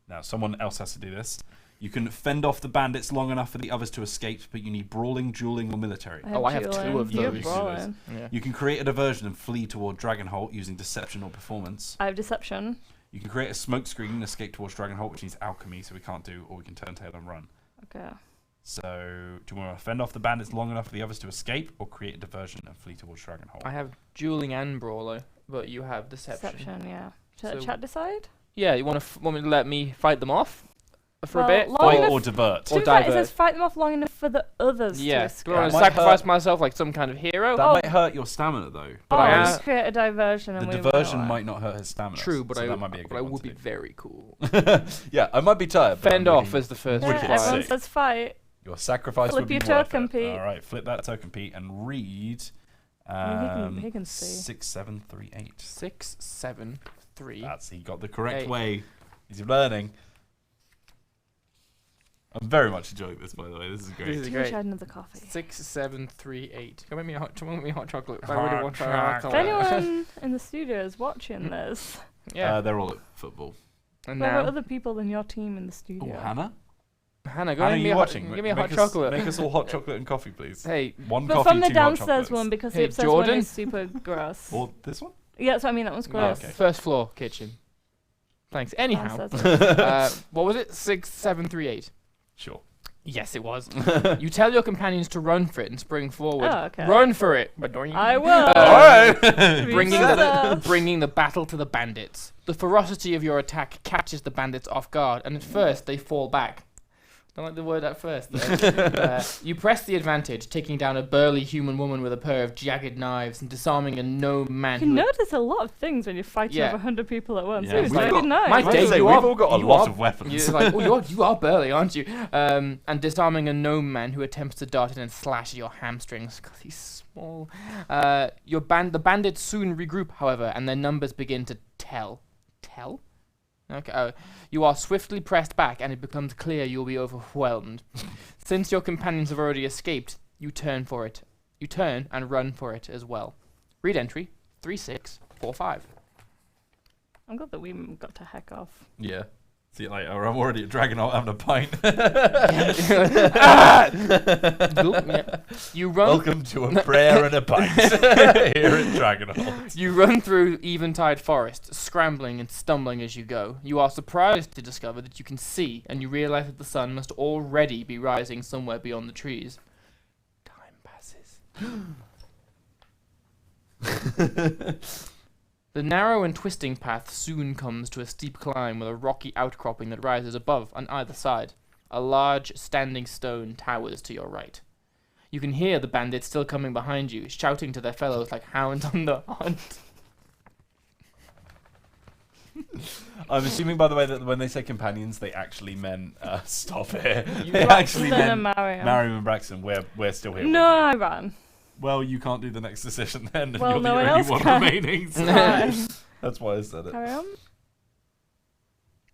Now, someone else has to do this. You can fend off the bandits long enough for the others to escape, but you need brawling, dueling, or military. Oh, I have dueling. two of You have those. brawling. Yeah. You can create a diversion and flee toward Dragonholt using deception or performance. I have deception. You can create a smoke screen and escape towards Dragonholt, which needs alchemy, so we can't do, or we can turn tail and run. Okay. So, do you want to fend off the bandits long enough for the others to escape, or create a diversion and flee towards Dragonholt? I have dueling and brawler, but you have deception. Deception, yeah. So- Chat decide? Yeah, you want me to let me fight them off for Well, a bit? long Fight enough- or divert. To Or be fair, it divert. says fight them off long enough for the others to Yeah. escape. Do I want That to might sacrifice hurt. myself like some kind of hero? That Oh. might hurt your stamina, though. But Oh, I am- let's create a diversion The and we diversion will. might not hurt his stamina. True, but so I that might be a good one would to be do. very cool. Yeah, I might be tired. but Fend I'm off really- as the first Yeah, Wicked required. everyone sick. says fight. Your sacrifice Flip would be your worth token, it. Pete. All right, flip that token, Pete, and read. He can see. 6738. 6, 7, 3. He got the correct 8. way. He's learning. I'm very much enjoying this, by the way. This is great. This is I great. wish I had another coffee. 6, 7, 3, 8. Come make me a hot chocolate. I Hot really want to try hot If chocolate. chocolate. anyone in the studio is watching this, Yeah. They're all at football. And there are now, other people than your team in the Oh, studio. Hannah? Hannah, go Hannah, make me you a hot, watching? give me a Make hot us- chocolate. Make us all hot chocolate and coffee, please. Hey, One But coffee, from the 2 hot downstairs chocolates. one, because Hey, the upstairs Jordan? one is super gross. Or this one? Yeah, that's what I mean. That one's gross. okay. first floor kitchen. Thanks. Anyhow, Downstairs. what was it? 6, 7, 3, 8. Sure. Yes, it was. You tell your companions to run for it and spring forward. Oh, okay. Run for it. I will. Alright! Bringing Brother. bringing the battle to the bandits. The ferocity of your attack catches the bandits off guard, and at first they fall back. Don't like the word at first. Though. You press the advantage, taking down a burly human woman with a pair of jagged knives and disarming a gnome man. You can who notice a lot of things when you're fighting Yeah. over 100 people at once. Yeah, It was we've really got- nice. My I day, say, you we've are- all got a you lot are- of weapons. You're like, oh, you are burly, aren't you? And disarming a gnome man who attempts to dart in and slash at your hamstrings because he's small. The bandits soon regroup, however, and their numbers begin to tell. Tell? Okay. You are swiftly pressed back, and it becomes clear you'll be overwhelmed. Since your companions have already escaped, you turn for it. You turn and run for it as well. Read entry 3645. I'm glad that we got to heck off. Yeah. See, like, I'm already at Dragonholt having a pint. Yeah. You run. Welcome to a prayer and a pint here at Dragonholt. You run through Eventide Forest, scrambling and stumbling as you go. You are surprised to discover that you can see, and you realize that the sun must already be rising somewhere beyond the trees. Time passes. The narrow and twisting path soon comes to a steep climb with a rocky outcropping that rises above on either side. A large standing stone towers to your right. You can hear the bandits still coming behind you, shouting to their fellows like hounds on the hunt. I'm assuming, by the way, that when they say companions, they actually meant stop here. You They got actually Then I'm meant Mariam. Mariam and Braxton. We're still here. No, I ran. Well, you can't do the next decision then. And Well, you're no the one only else one can. remaining. So Fine. that's why I said it. Carry on.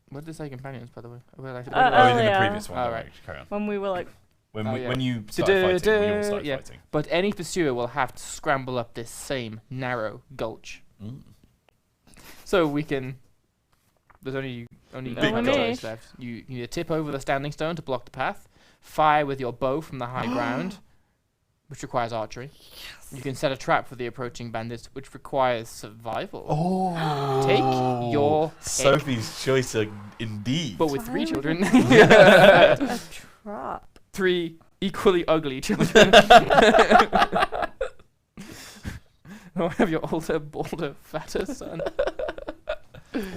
What did they say companions, by the way? Well, Oh, in the Earlier. previous one. Oh, don't right. worry, carry on. When we were like, When, Oh, yeah. when you started fighting, we all started Yeah. fighting. But any pursuer will have to scramble up this same narrow gulch. Mm. So we can. There's only Big one gulch. choice left. You need to tip over the standing stone to block the path. Fire with your bow from the high ground, which requires archery. You can set a trap for the approaching bandits, which requires survival. Oh. Take your pick. Sophie's choice, indeed. But with 3 Why would children. you set a trap. 3 equally ugly children. Or have your older, bolder, fatter son.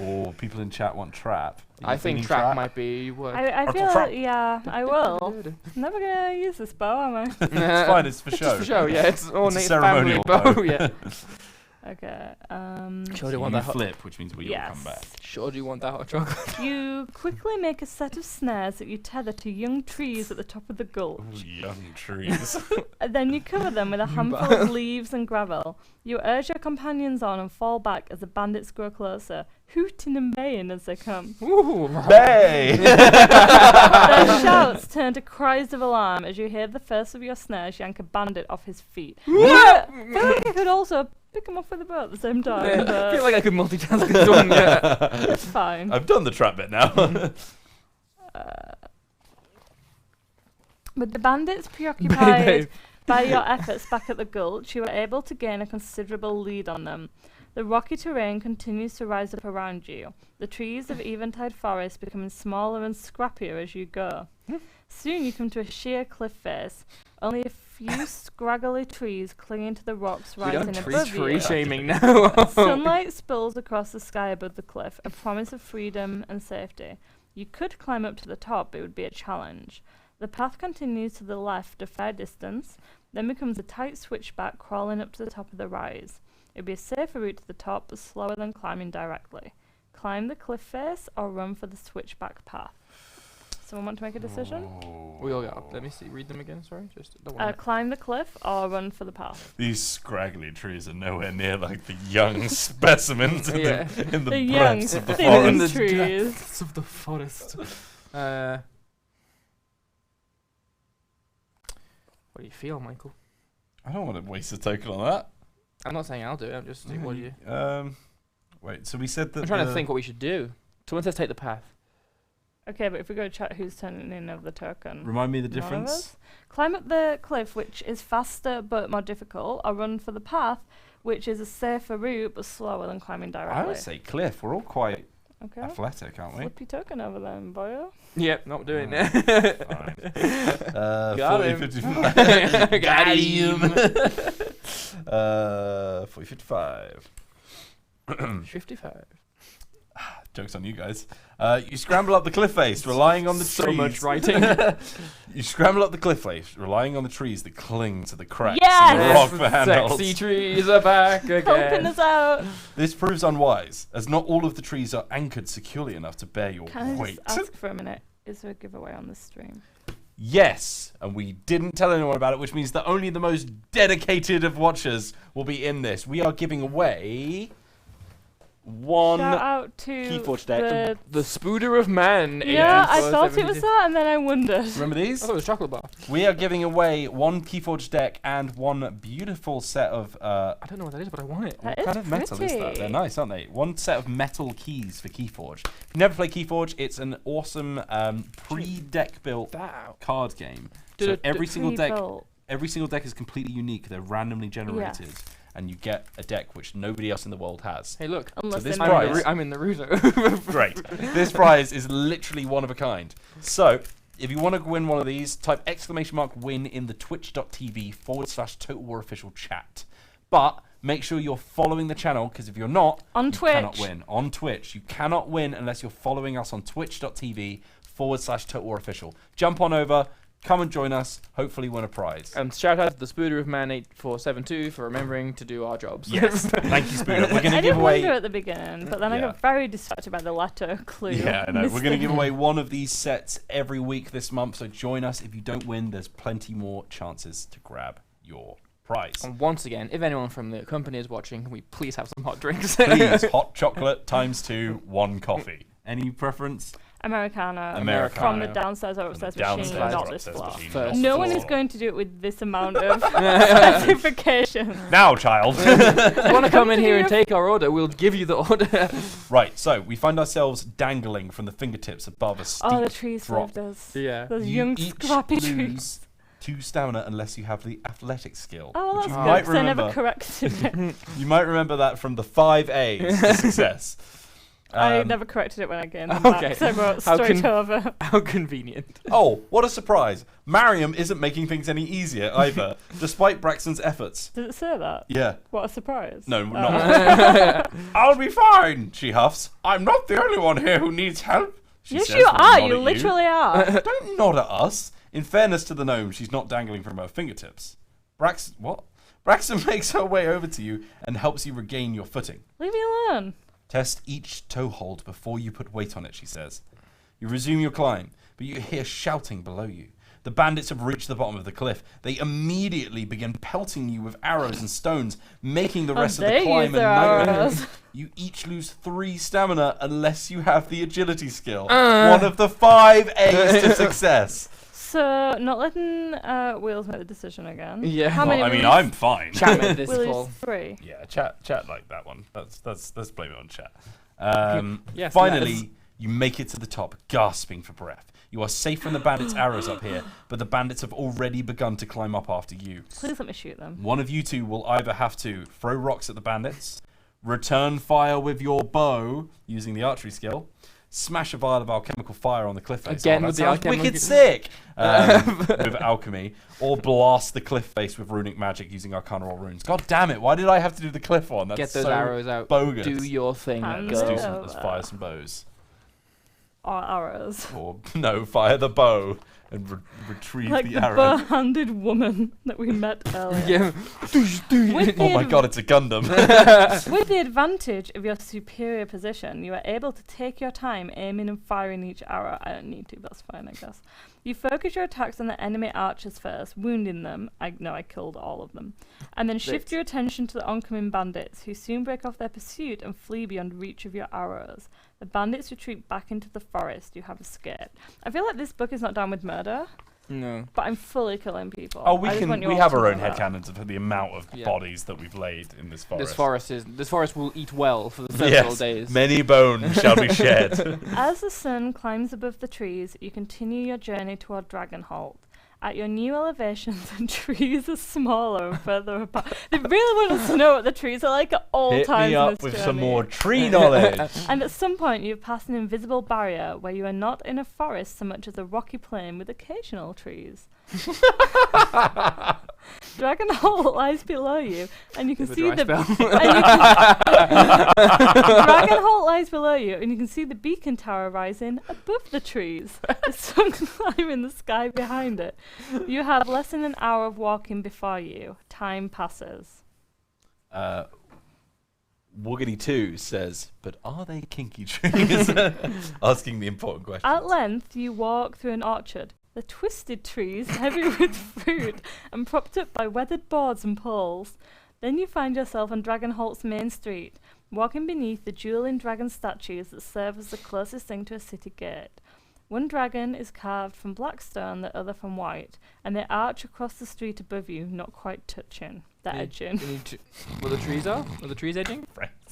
Or people in chat want trap. Are I you think feeling trap might be what. I feel trap. yeah, I will. I'm never gonna use this bow, am I? It's fine, it's for It's show. just for show, yeah. It's all It's a native ceremonial family bow, bow. yeah. Okay. Sure do you You want that hot, flip, which means we all come Yes. back. sure do you want that hot chocolate? You quickly make a set of snares that you tether to young trees at the top of the gulch. Ooh, young trees. And then you cover them with a handful of leaves and gravel. You urge your companions on and fall back as the bandits grow closer, hooting and baying as they come. Ooh, Bay! Their shouts turn to cries of alarm as you hear the first of your snares yank a bandit off his feet. I feel like I could also pick him off with a bow at the same time, I but feel like I could multitask this one, yeah. it's fine. I've done the trap bit now. With the bandits preoccupied Babe. by your efforts back at the gulch, you were able to gain a considerable lead on them. The rocky terrain continues to rise up around you, the trees of Eventide Forest becoming smaller and scrappier as you go. Soon you come to a sheer cliff face, only a few scraggly trees clinging to the rocks rising above you. Tree shaming now. Sunlight spills across the sky above the cliff, a promise of freedom and safety. You could climb up to the top, but it would be a challenge. The path continues to the left a fair distance, then becomes a tight switchback crawling up to the top of the rise. It would be a safer route to the top, but slower than climbing directly. Climb the cliff face or run for the switchback path. Someone want to make a decision? We all got. Let me see. Read them again. Sorry, just the one. Climb the cliff or run for the path. These scraggly trees are nowhere near like the young specimens in the young breadths of the thin forest. In the trees. depths of the forest. What do you feel, Michael? I don't want to waste a token on that. I'm not saying I'll do it. I'm just saying, what do you? Wait. So we said that. I'm trying to think what we should do. Someone says take the path. Okay, but if we go to chat who's turning in of the token. Remind me the None of difference. us? Climb up the cliff, which is faster but more difficult, or run for the path, which is a safer route but slower than climbing directly. I would say cliff. We're all quite Okay. athletic, aren't we? Flip your token over then, boyo. Yep, not doing Fine. it. Got 40, him. 55. Got him. 40, 55. 55. Joke's on you guys. You scramble up the cliff face, relying on the So trees. much writing. You scramble up the cliff face, relying on the trees that cling to the cracks Yes! in the rock for handholds. Sexy trees are back Helping again. us out. This proves unwise, as not all of the trees are anchored securely enough to bear your Can I weight. just ask for a minute? Is there a giveaway on this stream? Yes, and we didn't tell anyone about it, which means that only the most dedicated of watchers will be in this. We are giving away one Shout out to Keyforge deck. The Spooder of Man. Yeah, I thought it 1872. was that, and then I wondered. Remember I these? thought it was chocolate bar. We are giving away one Keyforge deck and one beautiful set of I don't know what that is, but I want it. That what is kind of metal is that? pretty. They're nice, aren't they? One set of metal keys for Keyforge. If you never play Keyforge, it's an awesome pre-deck built That. card game. Do So it- every single deck Pre-built. is completely unique. They're randomly generated, and you get a deck which nobody else in the world has. Hey, look. Unless this they're prize- not. I'm in the router. Great. This prize is literally one of a kind. So, if you want to win one of these, type !win in the twitch.tv/Total War official chat. But make sure you're following the channel, because if you're not, On you Twitch. cannot win. On Twitch. You cannot win unless you're following us on twitch.tv/Total War official. Jump on over. Come and join us. Hopefully win a prize. Shout out to the Spooder of Man 8472 for remembering to do our jobs. Yes. Thank you, Spooner. We're going I to did give away... wonder at the beginning, but then I Yeah. got very distracted by the letter clue. Yeah, I know. We're going to missing. give away one of these sets every week this month, so join us. If you don't win, there's plenty more chances to grab your prize. And once again, if anyone from the company is watching, can we please have some hot drinks? Please, hot chocolate ×2, 1 coffee. Any preference? Americano. Americano. From the downstairs or upstairs machine, Downstairs not or this upstairs floor. machine, First not No the one is floor. going to do it with this amount of specification. Now, child. If you want to come in here and take our order, we'll give you the order. Right, so we find ourselves dangling from the fingertips above a steep Oh, the trees drop. saved us. Yeah. Those You young each scrappy trees. lose 2 stamina unless you have the athletic skill. Oh, well, which that's you good, might 'cause I never remember. corrected it. You might remember that from the 5 A's to success. I never corrected it when I gained them Okay. back, so I wrote How straight can- over. How convenient. Oh, what a surprise. Mariam isn't making things any easier either, despite Braxton's efforts. Does it say that? Yeah. What a surprise. No, Oh. not. I'll be fine, she huffs. I'm not the only one here who needs help. She Yes, says you with a are. nod You at literally are. Don't nod at us. In fairness to the gnome, she's not dangling from her fingertips. Braxton makes her way over to you and helps you regain your footing. Leave me alone. Test each toe hold before you put weight on it, she says. You resume your climb, but you hear shouting below you. The bandits have reached the bottom of the cliff. They immediately begin pelting you with arrows and stones, making the rest of the they climb use a their nightmare. arrows. You each lose 3 stamina unless you have the agility skill. One of the 5 A's to success. So, not letting Wheels make the decision again. Yeah. How many? I mean, will I'm fine. Chat made this Will call. 3. Yeah, chat like that one. Let's blame it on chat. Yes, Finally, lads. you make it to the top, gasping for breath. You are safe from the bandits' arrows up here, but the bandits have already begun to climb up after you. Please let me shoot them. One of you two will either have to throw rocks at the bandits, return fire with your bow using the archery skill, smash a vial of alchemical fire on the cliff face. Again that with the sounds alchemical- wicked sick. With alchemy, or blast the cliff face with runic magic using Arcana or runes. God damn it! Why did I have to do the cliff one? That's Get those so arrows out. bogus. Do your thing. Hand Let's it do Go. some. Let's fire some bows. Or arrows. Or no, fire the bow and retrieve Like the the arrow. bow-handed woman that we met earlier. Yeah. With Oh my the god, it's a Gundam. With the advantage of your superior position, you are able to take your time aiming and firing each arrow. I don't need to, that's fine, I guess. You focus your attacks on the enemy archers first, wounding them. I killed all of them. And then shift your attention to the oncoming bandits, who soon break off their pursuit and flee beyond reach of your arrows. The bandits retreat back into the forest. You have escaped. I feel like this book is not done with murder, No. but I'm fully killing people. Oh, I just want you we all have to our know own that. headcanons of the amount of Yeah. bodies that we've laid in this forest. This forest will eat well for the several Yes, days. many bones shall be shed. As the sun climbs above the trees, you continue your journey toward Dragonholt. At your new elevation, the trees are smaller and further apart. They really want us to know what the trees are like at all Hit times me in up this with journey. some more tree knowledge. And at some point, you've passed an invisible barrier where you are not in a forest so much as a rocky plain with occasional trees. Dragonholt lies below you, and you can see the Dragonholt lies below you, and you can see the beacon tower rising above the trees. The sun climbing the sky behind it. You have less than an hour of walking before you. Time passes. Woogity2 says, but are they kinky trees? Asking the important question. At length, you walk through an orchard. The twisted trees, heavy with fruit, and propped up by weathered boards and poles. Then you find yourself on Dragonholt's main street, walking beneath the dueling dragon statues that serve as the closest thing to a city gate. One dragon is carved from black stone, the other from white, and they arch across the street above you, not quite touching. They're edging. Where the trees are? Are the trees edging?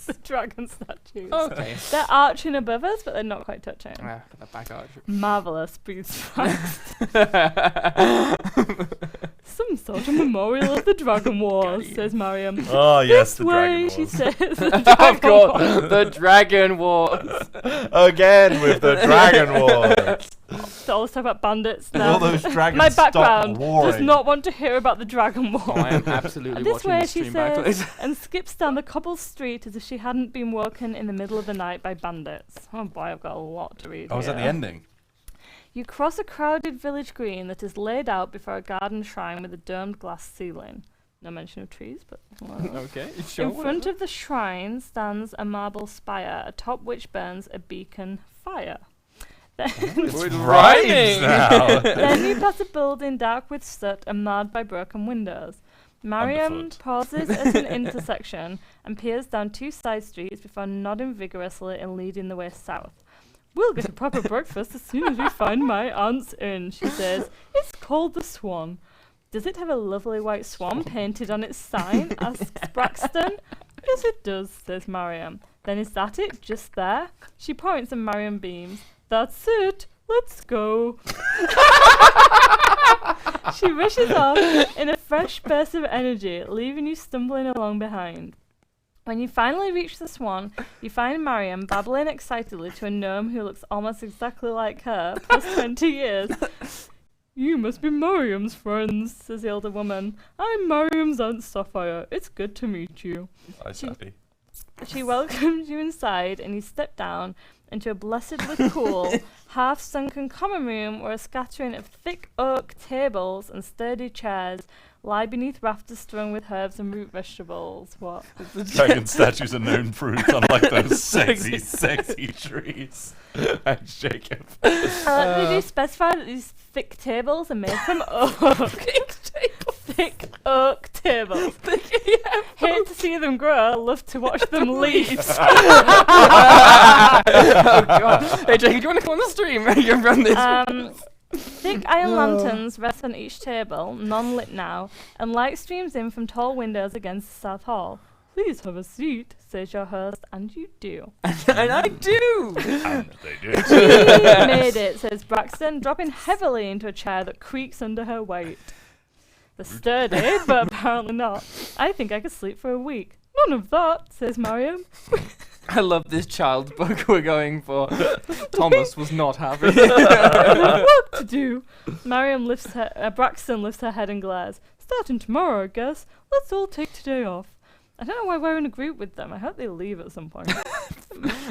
The dragon statues. Okay. They're arching above us, but they're not quite touching. Ah, got that back arch. Marvellous, breathes Frost. Some sort of memorial of the Dragon Wars, says Mariam. Oh, yes, This the way, Dragon she Wars. says. The Of Dragon course, Wars. the Dragon Wars. Again with the Dragon Wars. So let's talk about bandits Will now. those dragons My stop background warring? does not want to hear about the Dragon Wars. Oh, I am absolutely And this watching way, this she stream back says, later. and skips down the cobbled street as if she hadn't been woken in the middle of the night by bandits. Oh boy, I've got a lot to read. Oh, is that the here. ending? You cross a crowded village green that is laid out before a garden shrine with a domed glass ceiling. No mention of trees, but... Okay, sure. In front of the shrine stands a marble spire, atop which burns a beacon fire. It's rhyming. now. Then you pass a building dark with soot and marred by broken windows. Mariam Underfoot. pauses at an intersection and peers down two side streets before nodding vigorously and leading the way south. We'll get a proper breakfast as soon as we find my aunt's inn, she says. It's called the Swan. Does it have a lovely white swan painted on its sign? Asks Braxton. Yes, it does, says Mariam. Then is that it? Just there? She points and Mariam beams. That's it. Let's go. She rushes off in a fresh burst of energy, leaving you stumbling along behind. When you finally reach the Swan, you find Mariam babbling excitedly to a gnome who looks almost exactly like her, plus 20 years. You must be Mariam's friends, says the older woman. I'm Mariam's Aunt Sapphire. It's good to meet you. Hi, Sappy. She welcomes you inside, and you step down into a blessedly cool, half-sunken common room where a scattering of thick oak tables and sturdy chairs lie beneath rafters strung with herbs and root vegetables. What? Dragon statues are known fruits, unlike those sexy, sexy trees. Thanks, Jacob. They do specify that these thick tables are made from oak. Thick oak tables. Hate to see them grow, love to watch them leave. Oh, God. Hey, Jake, do you want to come on the stream? You can run this. Thick iron lanterns rest on each table, none lit now, and light streams in from tall windows against the south hall. Please have a seat, says your host, and you do. And I do. And they do. She made it, says Braxton, dropping heavily into a chair that creaks under her weight. They're sturdy, but apparently not. I think I could sleep for a week. None of that, says Mariam. I love this child's book we're going for. Thomas was not happy. What to do? Braxton lifts her head and glares. Starting tomorrow, I guess. Let's all take today off. I don't know why we're in a group with them. I hope they leave at some point.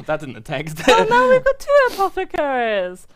That's in the text. Oh, now we've got 2 apothecaries.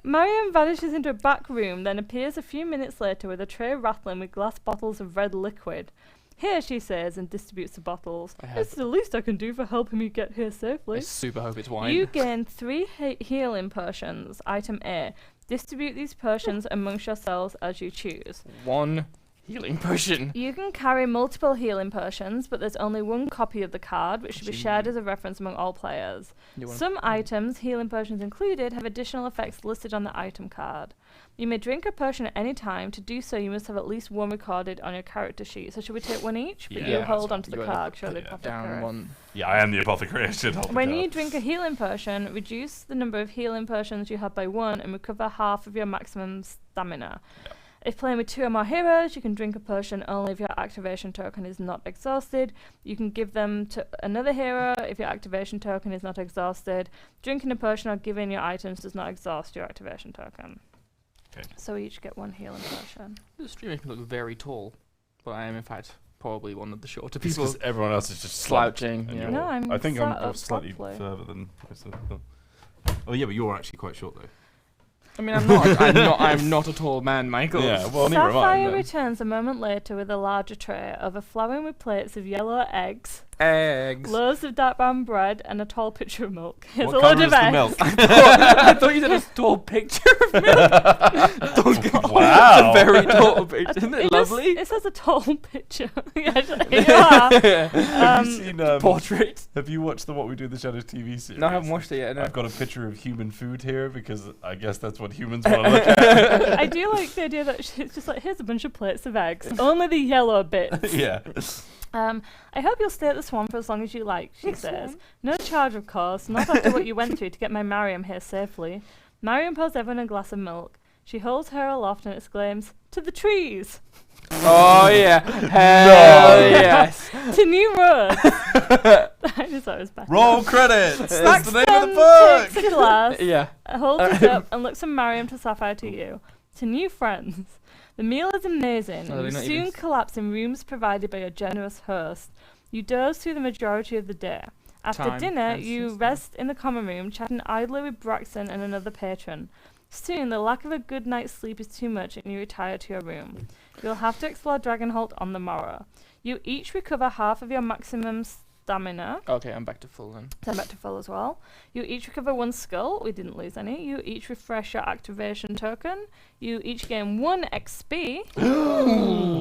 Mariam vanishes into a back room, then appears a few minutes later with a tray rattling with glass bottles of red liquid. Here, she says, and distributes the bottles. It's the least I can do for helping me get here safely. I super hope it's wine. You gain 3 healing potions. Item A. Distribute these potions amongst yourselves as you choose. 1 healing potion. You can carry multiple healing potions, but there's only 1 copy of the card, which should be shared as a reference among all players. Some items, healing potions included, have additional effects listed on the item card. You may drink a potion at any time. To do so, you must have at least 1 recorded on your character sheet. So should we take 1 each? But you hold onto the card, surely. Down 1. Yeah, I am the apothecary. I should hold When you drink a healing potion, reduce the number of healing potions you have by 1 and recover half of your maximum stamina. Yep. If playing with 2 or more heroes, you can drink a potion only if your activation token is not exhausted. You can give them to another hero if your activation token is not exhausted. Drinking a potion or giving your items does not exhaust your activation token. Okay. So we each get 1 healing potion. The stream makes me look very tall, but I am in fact probably one of the shorter people. Because everyone else is just slouching. Yeah. No, I think I'm slightly further than. Oh yeah, but you're actually quite short though. I mean, I'm not. I'm not a tall man, Michael. Yeah, well, Sapphire returns a moment later with a larger tray, overflowing with plates of yellow eggs, loaves of dark brown bread, and a tall pitcher of milk. Here's a load of eggs. Milk? I thought you said a tall picture of milk. Wow, it's a very tall picture. Isn't it lovely? It says a tall picture. Here you are. Have you seen portrait? Have you watched the What We Do in the Shadows TV series? No, I haven't watched it yet. No. I've got a picture of human food here because I guess that's what humans want to look at. I do like the idea that it's just like, here's a bunch of plates of eggs, only the yellow bits. Yeah. I hope you'll stay at the Swan for as long as you like, she says. No charge, of course, not after what you went through to get my Mariam here safely. Mariam pours everyone a glass of milk. She holds her aloft and exclaims, "To the trees!" Oh yeah, hell yes. To new roads. I just thought it was better. Roll credits. That's the name of the book. Takes a glass, yeah. Holds it up and looks from Mariam to Sapphire to you. To new friends. The meal is amazing, and you soon collapse in rooms provided by your generous host. You doze through the majority of the day. After dinner, you rest in the common room, chatting idly with Braxton and another patron. Soon, the lack of a good night's sleep is too much, and you retire to your room. You'll have to explore Dragonholt on the morrow. You each recover half of your maximum stamina. Okay, I'm back to full then. So I'm back to full as well. You each recover 1 skull. We didn't lose any. You each refresh your activation token. You each gain 1 XP.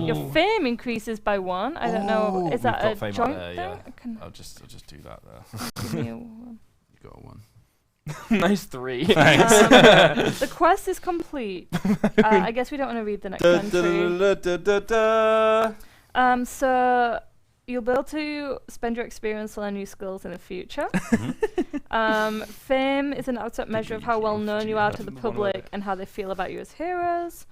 Your fame increases by 1. I don't know. Is that a joint thing? Yeah. I'll just do that there. Give me a 1. You got a 1. Nice 3. Thanks. The quest is complete. I guess we don't want to read the next entry. So you'll be able to spend your experience to learn new skills in the future. Fame is an outside measure of how well known you are to the public and how they feel about you as heroes.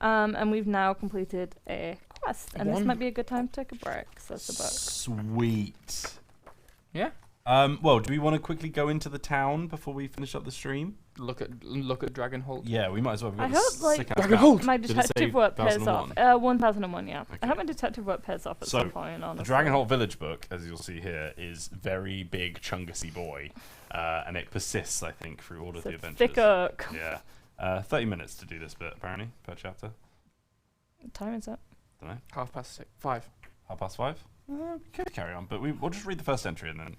And we've now completed a quest. And this might be a good time to take a break. So that's the book. Sweet. Yeah. Well, do we want to quickly go into the town before we finish up the stream? Look at Dragonholt. Yeah, we might as well. I hope Dragonholt. My detective work pays off. 1001, yeah. Okay. I hope my detective work pays off at some point. Honestly. The Dragonholt Village book, as you'll see here, is very big, chungussy boy, and it persists, I think, through all of the adventures. Thick oak. Yeah, 30 minutes to do this bit apparently per chapter. What time is it? Don't know. 5:30. 5. 5:30. We could carry on, but we'll just read the first entry and then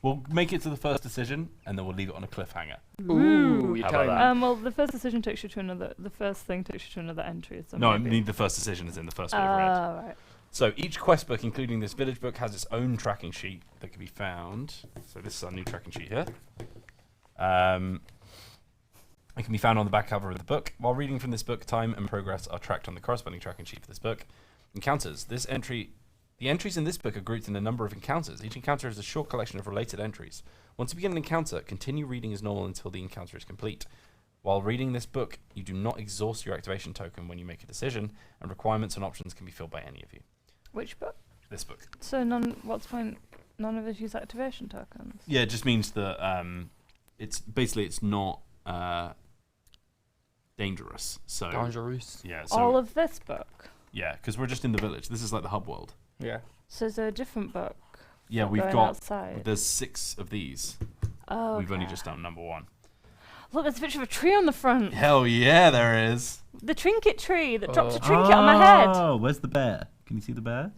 we'll make it to the first decision and then we'll leave it on a cliffhanger. Ooh, you're telling me. Well, the first decision takes you to another. The first thing takes you to another entry. So no, I mean the first decision is in the first bit of red. Right. So each quest book, including this village book, has its own tracking sheet that can be found. So this is our new tracking sheet here. It can be found on the back cover of the book. While reading from this book, time and progress are tracked on the corresponding tracking sheet for this book. Encounters. The entries in this book are grouped in a number of encounters. Each encounter is a short collection of related entries. Once you begin an encounter, continue reading as normal until the encounter is complete. While reading this book, you do not exhaust your activation token when you make a decision, and requirements and options can be filled by any of you. Which book? this book. So what's the point? None of us use activation tokens. Yeah, it just means that it's not dangerous. So Dangerous. yeah, so All of this book. yeah, because we're just in the village. This is like the hub world. Yeah. So is there a different book? Yeah, for we've going got. outside? There's 6 of these. Oh. We've only just done number 1. Look, there's a picture of a tree on the front. Hell yeah, there is. The trinket tree that dropped a trinket on my head. Oh, where's the bear? Can you see the bear?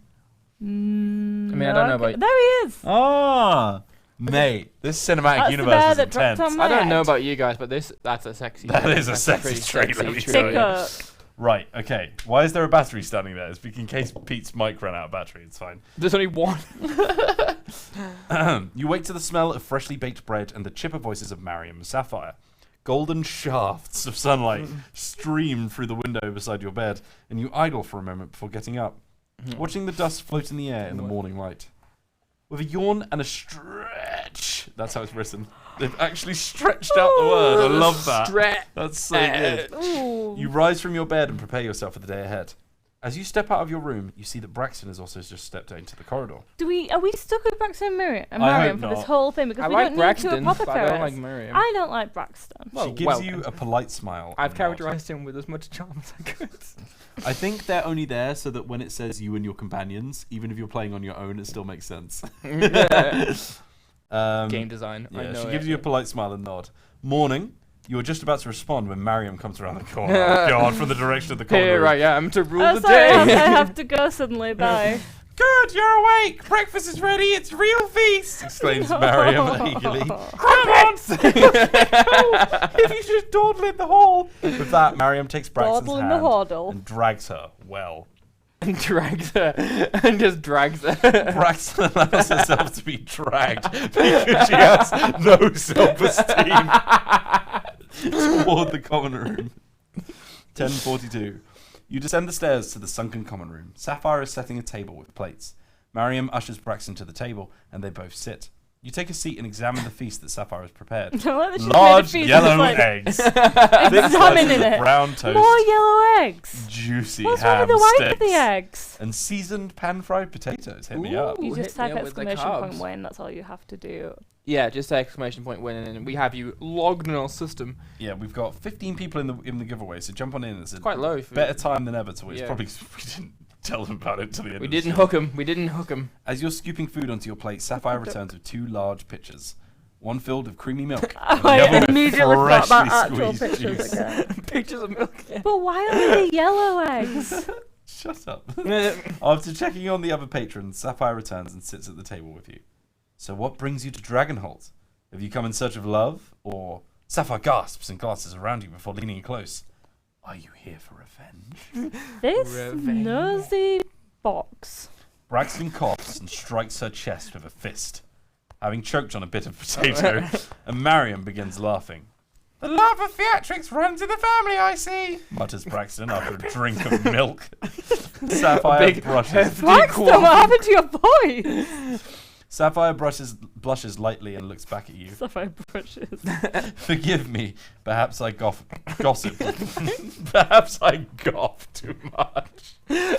I mean, I don't know about. There he is. Oh, mate, this cinematic That's the universe bear is that dropped intense. on my I don't know head. about you guys, but that's a sexy. That trait. is a That's sexy pretty trait, let me sexy tell trait. you. Up. Right, okay. Why is there a battery standing there? It's in case Pete's mic ran out of battery. It's fine. There's only one. You wake to the smell of freshly baked bread and the chipper voices of Mariam and Sapphire. Golden shafts of sunlight stream through the window beside your bed, and you idle for a moment before getting up, watching the dust float in the air in the morning light. With a yawn and a stretch, that's how it's written. They've actually stretched out the word. I love that. Stretch. That's so good. Ooh. You rise from your bed and prepare yourself for the day ahead. As you step out of your room, you see that Braxton has also just stepped out into the corridor. Are we stuck with Braxton and Miriam, I Mariam hope for this not. whole thing? Because I we like don't Braxton, need two but I apothecaries. don't like Miriam. I don't like Braxton. Well, She gives well, you a polite smile. I've and a nod. characterized him with as much charm as I could. I think they're only there so that when it says you and your companions, even if you're playing on your own, it still makes sense. Game design. I Yeah, know she it. gives you a polite smile and nod. Morning. You were just about to respond when Mariam comes around the corner. Oh, God, from the direction of the corner. Here I am to rule Oh, the sorry, I day. have to go suddenly. Bye. Good, you're awake. Breakfast is ready. It's real feast, exclaims Mariam eagerly. Come on, if you just dawdle in the hall. With that, Mariam takes Braxton's Dawdle in the hand hordle. and drags her well. And drags her. And just drags her. Braxton allows herself to be dragged because she has no self-esteem toward the common room. 10:42. You descend the stairs to the sunken common room. Sapphire is setting a table with plates. Mariam ushers Braxton to the table, and they both sit. You take a seat and examine the feast that Sapphire has prepared. I like that she's made a Large feast yellow that's like eggs, thick examining slices of it. brown toast, More yellow eggs. juicy What's wrong ham with the white sticks, of the eggs? and seasoned pan-fried potatoes. Hit me up. You Hit just me type up with the exclamation point carbs. Wayne. That's all you have to do. Yeah, just say exclamation point win, and we have you logged in our system. Yeah, we've got 15 people in the giveaway, so jump on in. It's a Quite low. For better time than ever to win. It's Yeah. probably we didn't tell them about it till the end. We of the didn't show. hook him. We didn't hook him. As you're scooping food onto your plate, Sapphire returns with 2 large pitchers. One filled with creamy milk. and the I other with immediately thought freshly about actual squeezed pictures juice. again. Pictures of milk. But why are they yellow eggs? Shut up. After checking on the other patrons, Sapphire returns and sits at the table with you. So what brings you to Dragonholt? Have you come in search of love? Or Sapphire gasps and glances around you before leaning in close. Are you here for revenge? This Revenge. nosy box. Braxton coughs and strikes her chest with a fist, having choked on a bit of potato, and Mariam begins laughing. The love of theatrics runs in the family, I see, mutters Braxton after a drink of milk. Sapphire brushes. Braxton, what happened to your voice? Sapphire blushes lightly and looks back at you. Sapphire brushes. Forgive me, perhaps I gossip. Perhaps I goff too much.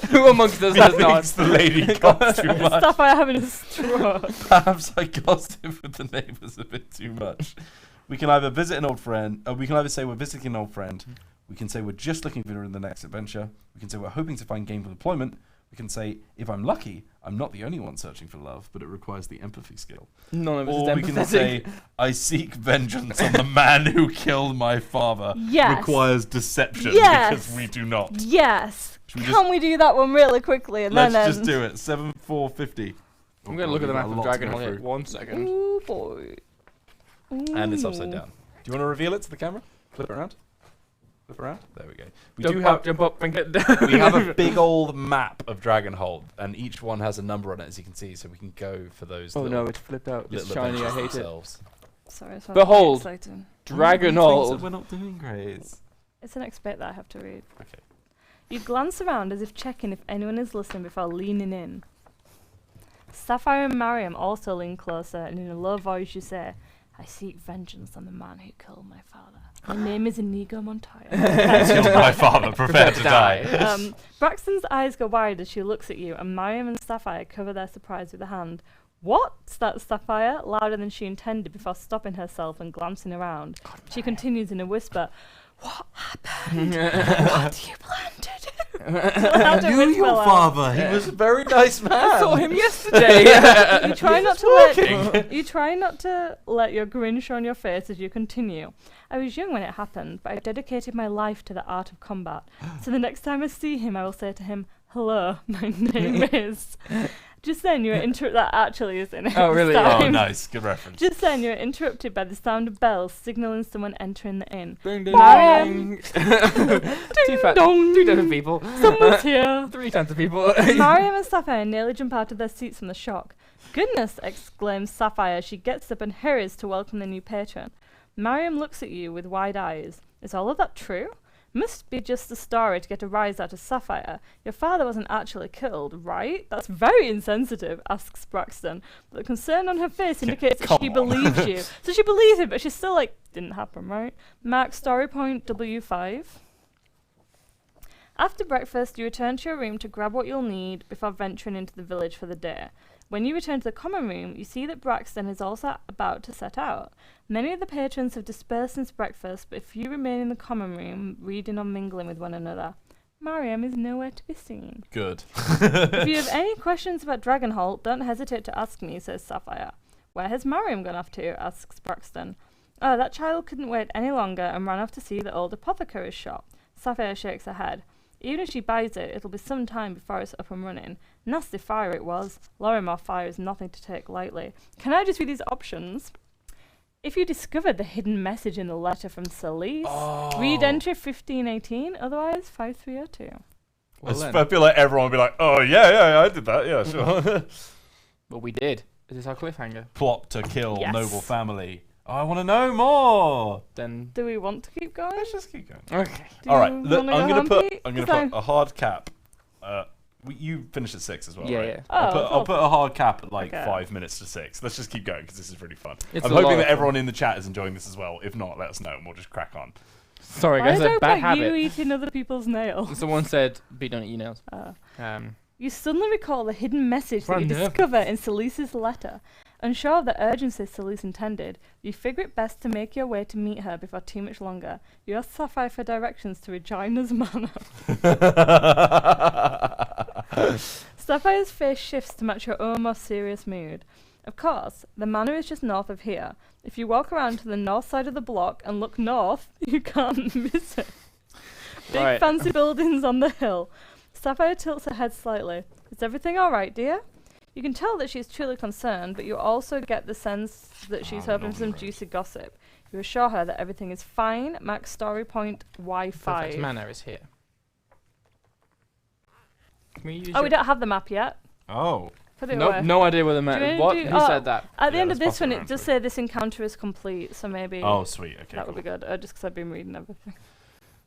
Who amongst us has not? Methinks the lady goff too much. Sapphire having a stroke. Perhaps I gossip with the neighbours a bit too much. We can either visit an old friend, or we can either say we're visiting an old friend. We can say we're just looking for her in the next adventure. We can say we're hoping to find gainful employment. We can say, if I'm lucky, I'm not the only one searching for love, but it requires the empathy skill. None of us Or is we can empathetic. say, I seek vengeance on the man who killed my father. Yes. Requires deception Yes. because we do not. Yes. Should we Can we do that one really quickly and Let's then just end? do it. 7:4:50. I'm going to look at the map of Dragonholt. Dragonholt here. 1 second. Ooh boy. And it's upside Ooh. down. Do you want to reveal it to the camera? Flip it around. Flip it around. There we go. We Jump up, and get down. we have a big old map of Dragonholt, and each one has a number on it, as you can see, so we can go for those. Oh little, no, it's flipped out. It's little shiny, I adventures hate it. themselves. Sorry, it's Behold. exciting. Dragonholt. We're not doing Grace. It's the next bit that I have to read. Okay. You glance around as if checking if anyone is listening before leaning in. Sapphire and Mariam also lean closer, and in a low voice you say, I seek vengeance on the man who killed my father. My name is Inigo Montoya. My father, prepare to die. Braxton's eyes go wide as she looks at you, and Mariam and Sapphire cover their surprise with a hand. What? Starts Sapphire, louder than she intended before stopping herself and glancing around. She continues in a whisper. What happened? What do you plan to do? I knew your father. He was a very nice man. I saw him yesterday. You try not to let your grin show on your face as you continue. I was young when it happened, but I dedicated my life to the art of combat. So the next time I see him, I will say to him, "Hello, my name is." Just then, you were interrupted. That actually is in it. Oh, really? Oh, nice. Good reference. Just then, you were interrupted by the sound of bells signalling someone entering the inn. Ding, ding, Mariam. Two different people. Someone's here. 3 times the people. Mariam and Sapphire nearly jump out of their seats from the shock. Goodness, exclaims Sapphire as she gets up and hurries to welcome the new patron. Mariam looks at you with wide eyes. Is all of that true? Must be just a story to get a rise out of Sapphire. Your father wasn't actually killed, right? That's very insensitive, asks Braxton. But the concern on her face indicates that she believes you. So she believes it, but she's still like, didn't happen, right? Mark story point W5. After breakfast, you return to your room to grab what you'll need before venturing into the village for the day. When you return to the common room, you see that Braxton is also about to set out. Many of the patrons have dispersed since breakfast, but few remain in the common room, reading or mingling with one another. Mariam is nowhere to be seen. Good. If you have any questions about Dragonholt, don't hesitate to ask me, says Sapphire. Where has Mariam gone off to? Asks Braxton. Oh, that child couldn't wait any longer and ran off to see the old apothecary's shop. Sapphire shakes her head. Even if she buys it, it'll be some time before it's up and running. Nasty fire it was. Lorimar fire is nothing to take lightly. Can I just read these options? If you discovered the hidden message in the letter from Celise, read entry 1518, otherwise 5302. I feel like everyone would be like, oh, yeah, I did that, yeah, sure. Well, we did. Is this our cliffhanger? Plot to kill Yes. noble family. Oh, I want to know more. Then Do we want to keep going? Let's just keep going. okay. All right, you look, wanna I'm go going home, to Pete? put 'Cause a hard cap. You finished at 6 as well, Yeah, right? yeah. I'll put a hard cap at like Okay. 5 minutes to 6. Let's just keep going because this is really fun. It's I'm a lot hoping of that fun. everyone in the chat is enjoying this as well. If not, let us know and we'll just crack on. Sorry, Why guys. did A I bad put habit. you eating other people's nails? Someone said, "Be don't eat your nails." You suddenly recall the hidden message that Well, you nervous. discover in Celise's letter. Unsure of the urgency Celise intended, you figure it best to make your way to meet her before too much longer. You ask Sapphire for directions to Regina's Manor. Sapphire's face shifts to match your own more serious mood. Of course, the manor is just north of here. If you walk around to the north side of the block and look north, you can't miss it. Big Right. fancy buildings on the hill. Sapphire tilts her head slightly. Is everything alright, dear? You can tell that she's truly concerned, but you also get the sense that she's hoping for some juicy gossip. You assure her that everything is fine. Max story point Perfect Y5. manor is here. Can we use Oh, we don't have the map yet. Oh. Put it away. No idea where the Do map you is. wanna What? do- Who oh, said that? At the Yeah, end of let's this pass one, it it around does to say this encounter is complete, so maybe Oh, sweet. Okay, that cool. would be good. Just because I've been reading everything.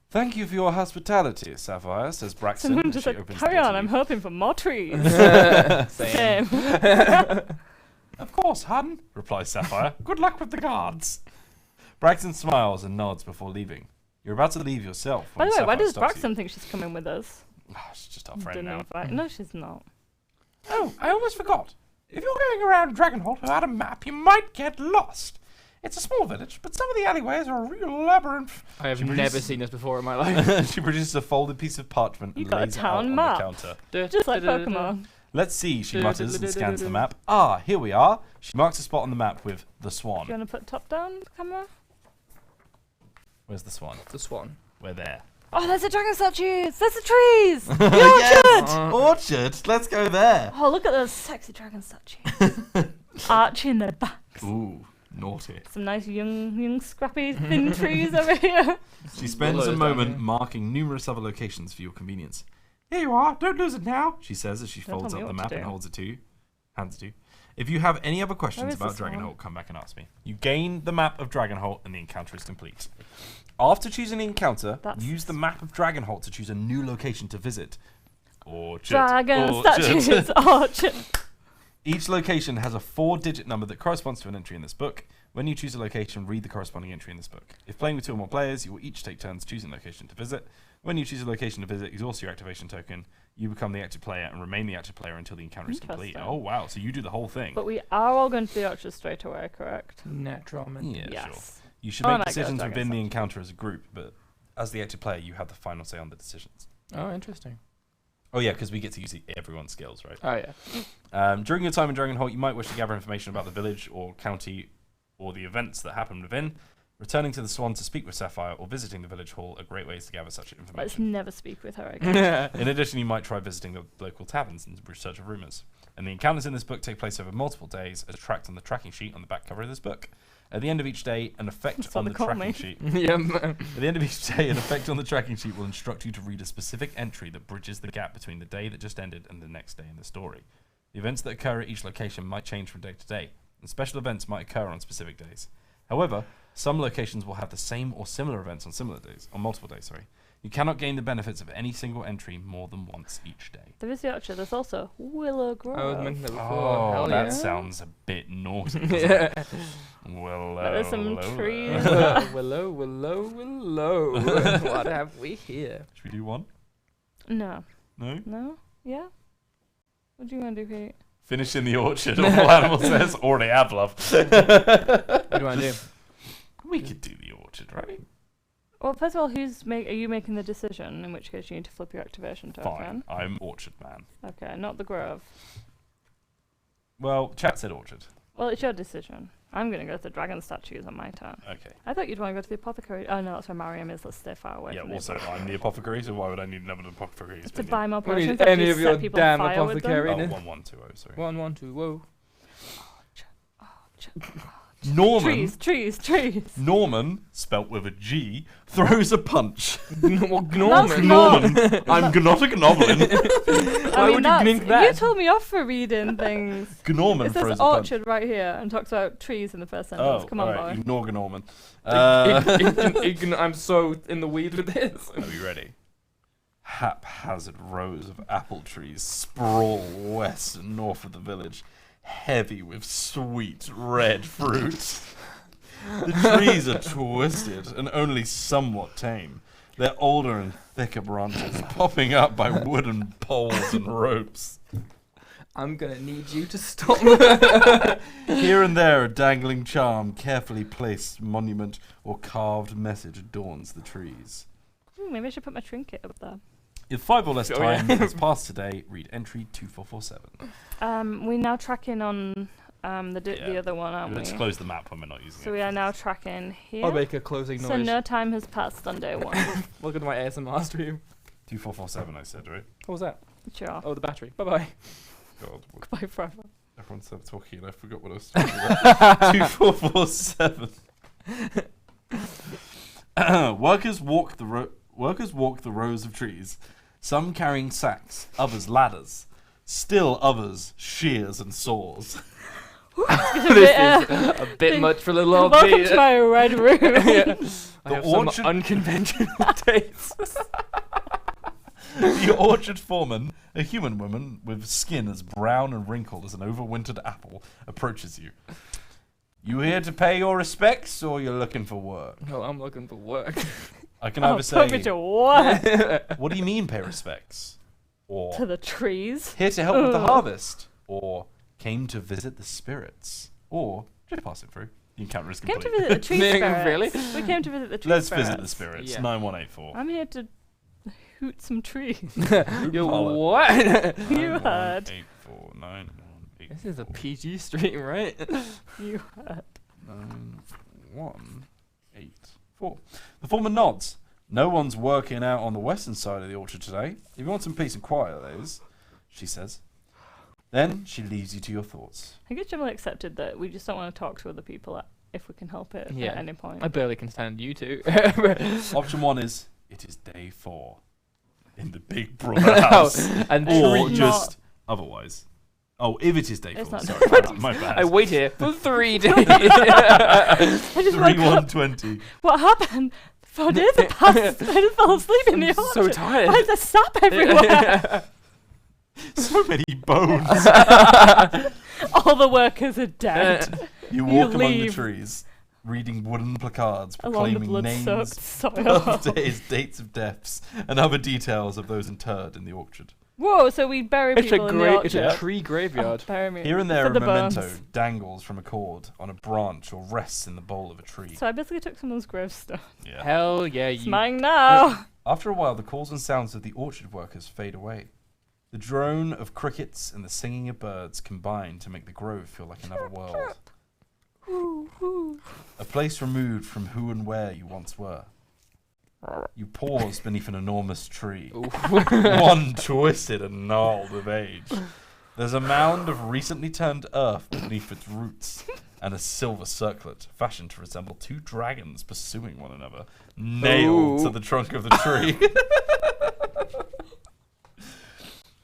Thank you for your hospitality, Sapphire, says Braxton. Someone as just she said, opens carry the door on, to I'm you. hoping for more trees. Same. Of course, hun, replies Sapphire. Good luck with the guards. Braxton smiles and nods before leaving. You're about to leave yourself. By when the way, why Sapphire does stops Braxton think she's coming with us? you. Oh, she's just our friend Don't know now. if I- No, she's not. Oh, I almost forgot. If you're going around Dragonholt without a map, you might get lost. It's a small village, but some of the alleyways are a real labyrinth. I have She never produces- seen this before in my life. She produces a folded piece of parchment You and got a lays it out town on map. the counter. Just like Pokemon. Let's see, she mutters and scans the map. Ah, here we are. She marks a spot on the map with the Do swan. you want to put top down camera? Where's the swan? The swan. We're there. Oh, there's a dragon statues! There's the trees! Yes! Orchard! Let's go there. Oh, look at those sexy dragon statues. Arching their backs. Ooh, naughty. Some nice young scrappy thin trees over here. She spends Willows a down moment here. marking numerous other locations for your convenience. Here you are. Don't lose it now, she says as she Don't folds tell up me the what to map and do. holds it to you. Hands it to you. If you have any other questions is about this one? Dragonholt, come back and ask me. You gain the map of Dragonholt and the encounter is complete. After choosing the encounter, That's- use the map of Dragonholt to choose a new location to visit. Orchard. Dragon Orchard. statues, orchard. Each location has a 4-digit number that corresponds to an entry in this book. When you choose a location, read the corresponding entry in this book. If playing with 2 or more players, you will each take turns choosing a location to visit. When you choose a location to visit, exhaust your activation token. You become the active player and remain the active player until the encounter is complete. Interesting. Oh, wow. So you do the whole thing. But we are all going to the orchard straight away, correct? Natural. Yeah, Yes. sure. You should Oh, make and I go decisions Dragon within the Statue. encounter as a group, but as the active player, you have the final say on the decisions. Oh, interesting. Oh, yeah, because we get to use everyone's skills, right? Oh, yeah. During your time in Dragonholt, you might wish to gather information about the village or county or the events that happen within. Returning to the Swan to speak with Sapphire or visiting the village hall are great ways to gather such Let's information. never speak with her again. In addition, you might try visiting the local taverns in search of rumours. And the encounters in this book take place over multiple days, as tracked on the tracking sheet on the back cover of this book. At the end of each day, an effect That's on what the they call tracking me. sheet. Yeah, man. At the end of each day, an effect on the tracking sheet will instruct you to read a specific entry that bridges the gap between the day that just ended and the next day in the story. The events that occur at each location might change from day to day, and special events might occur on specific days. However, some locations will have the same or similar events on multiple days. You cannot gain the benefits of any single entry more than once each day. There is the orchard. There's also Willow Grove. I was mentioning that before. Oh, Hell that yeah. sounds a bit naughty. doesn't Yeah. it? Well, There's some trees. Willow. What have we here? Should we do one? No. No? No? Yeah? What do you want to do, Pete? Finish in the orchard, all animal says. Already have, love. What do I do? We could do the orchard, right? Well, first of all, are you making the decision? In which case, you need to flip your activation token. Fine. I'm orchard man. Okay, not the grove. Well, chat said orchard. Well, it's your decision. I'm going to go to the dragon statues on my turn. Okay. I thought you'd want to go to the apothecary. Oh, no, that's where Mariam is. Let's stay far away Yeah, from also, the I'm the apothecary, so why would I need another apothecary? to buy more We don't need potions. after any you of your set people damn on fire with them. apothecary. Oh, Really? 1120, sorry. 1, 1, 2, whoa. Norman. Trees. Norman, spelt with a G, throws a punch. Norman. Norman, I'm not a goblin. Why would you think that? You told me off for reading things. Gnorman It throws says a punch. orchard right here and talks about trees in the first sentence. Oh, Come on, alright, boy. ignore Gnorman. I'm so in the weed with this. Are you ready? Haphazard rows of apple trees sprawl west and north of the village, heavy with sweet red fruit. The trees are twisted and only somewhat tame. They're older and thicker branches, popping up by wooden poles and ropes. I'm gonna need you to stop. Here and there, a dangling charm, carefully placed monument, or carved message adorns the trees. Maybe I should put my trinket up there. If 5 or less Oh, yeah. time has passed today, read entry 2447. We're now tracking on the other one, aren't Let's we? close the map when we're not using it. So we are now tracking here. I'll make a closing So noise. no time has passed on day 1. Welcome to my ASMR stream. 2447, I said, right? What was that? Sure. Oh, the battery. Bye bye. God, what, Goodbye forever. everyone started talking and I forgot what I was talking about. 2447. Workers walk the rows of trees, some carrying sacks, others ladders, still others shears and saws. This is a bit much for little old Welcome Pete. to my red room. Yeah. I The have orchard- some unconventional tastes. The orchard foreman, a human woman with skin as brown and wrinkled as an overwintered apple, approaches you. You here to pay your respects, or you're looking for work? No, I'm looking for work. I can either Put me say, to what? what do you mean pay respects? Or To the trees. here to help with the Ugh. harvest? Or came to visit the spirits? Or just pass it through. The encounter is Came complete. to visit the tree Yeah, spirits. really? We came to visit the tree Let's spirits. visit the spirits. Yeah. 9184. I'm here to hoot some trees. You Holla. what? You heard. 9184, 9184. This is a PG stream, right? You heard. 9184. The foreman nods. No one's working out on the western side of the orchard today. If you want some peace and quiet, that is, she says. Then she leaves you to your thoughts. I think it's generally accepted that we just don't want to talk to other people if we can help it Yeah. at any point. I barely can stand you two. Option 1 is, it is day 4 in the big Brawler house. and Or Not- just otherwise. Oh, if it is day It's 4. not Sorry, my bad. I wait here for 3 days. I just woke up. 3120. What happened? 4 days have passed. I just fell asleep in the I'm orchard. so tired. Why is there sap everywhere? So many bones. All the workers are dead. You walk among the leave. trees, reading wooden placards Along the proclaiming names, blood-soaked soil. birthdays, dates of deaths, and other details of those interred in the orchard. Whoa, so we bury It's a people in the orchard. it's a tree graveyard. Oh, bury me. Here and there, For a the memento bones. dangles from a cord on a branch or rests in the bole of a tree. So I basically took someone's gravestone. Yeah. Hell yeah, It's you. mine now. After a while, the calls and sounds of the orchard workers fade away. The drone of crickets and the singing of birds combine to make the grove feel like another world. A place removed from who and where you once were. You pause beneath an enormous tree, one twisted and gnarled with age. There's a mound of recently turned earth beneath its roots, and a silver circlet fashioned to resemble two dragons pursuing one another, nailed to the trunk of the tree.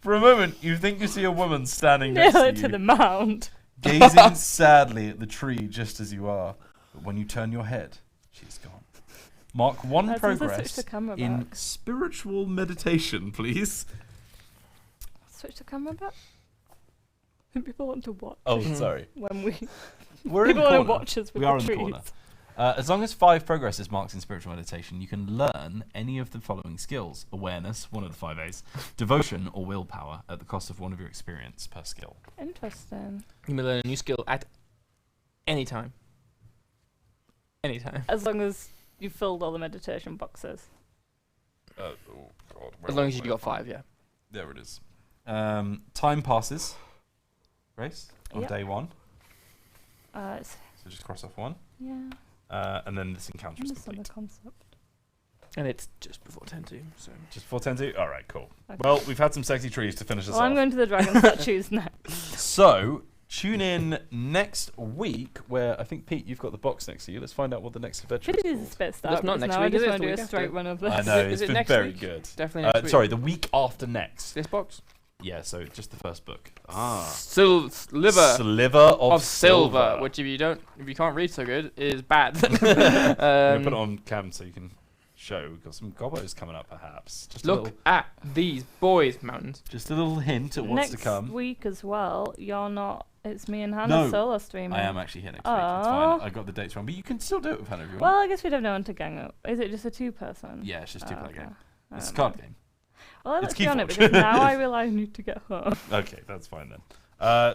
For a moment, you think you see a woman standing next Nail to it you, to the mound. gazing sadly at the tree just as you are. But when you turn your head, she's gone. Mark one I suppose I progress switched the camera in back. spiritual meditation, please. Switch the camera back. People want to watch Oh, sorry. when we. We're in the People want to corner. watch us with We are the in the trees. corner. As long as 5 progress is marked in spiritual meditation, you can learn any of the following skills: awareness, one of the 5 A's, devotion or willpower, at the cost of 1 of your experience per skill. Interesting. You may learn a new skill at any time. Anytime. As long as you filled all the meditation boxes. Oh God! As long as you got 5, yeah. There it is. Time passes. Grace on Yep. day 1, It's, so just cross off 1, yeah. and then this encounter is Understand the complete. concept. And it's just before 10 to, so. Just 410. All right, cool. Okay. Well, we've had some sexy trees to finish us Well, I'm off. going to the dragon statues next. So tune in next week, where I think Pete, you've got the box next to you. Let's find out what the next adventure It is. is a bit That's start. not next now I week, is just it? want to do It's a the straight week one of I this. know, Is it's it been next very week? good. Definitely next week. Sorry, the week after next. This box? Yeah, so just the first book. Sliver of silver, which if you can't read so good, is bad. I'm gonna put it on cam so you can show. We've got some gobos coming up, perhaps. Just a Look little, at these boys, mountains. just a little hint at what's Next to come. week as well, you're not. It's me and Hannah No, solo streaming. I am actually here next week. It's fine. Aw. I got the dates wrong, but you can still do it with Hannah if you want. Well, I guess we'd have no one to gang up. Is it just a 2-person? Yeah, it's just two player okay. game. I It's a don't know. card game. Well, It's let's be on it Keyforge. because now I realise I need to get home. Okay, that's fine then.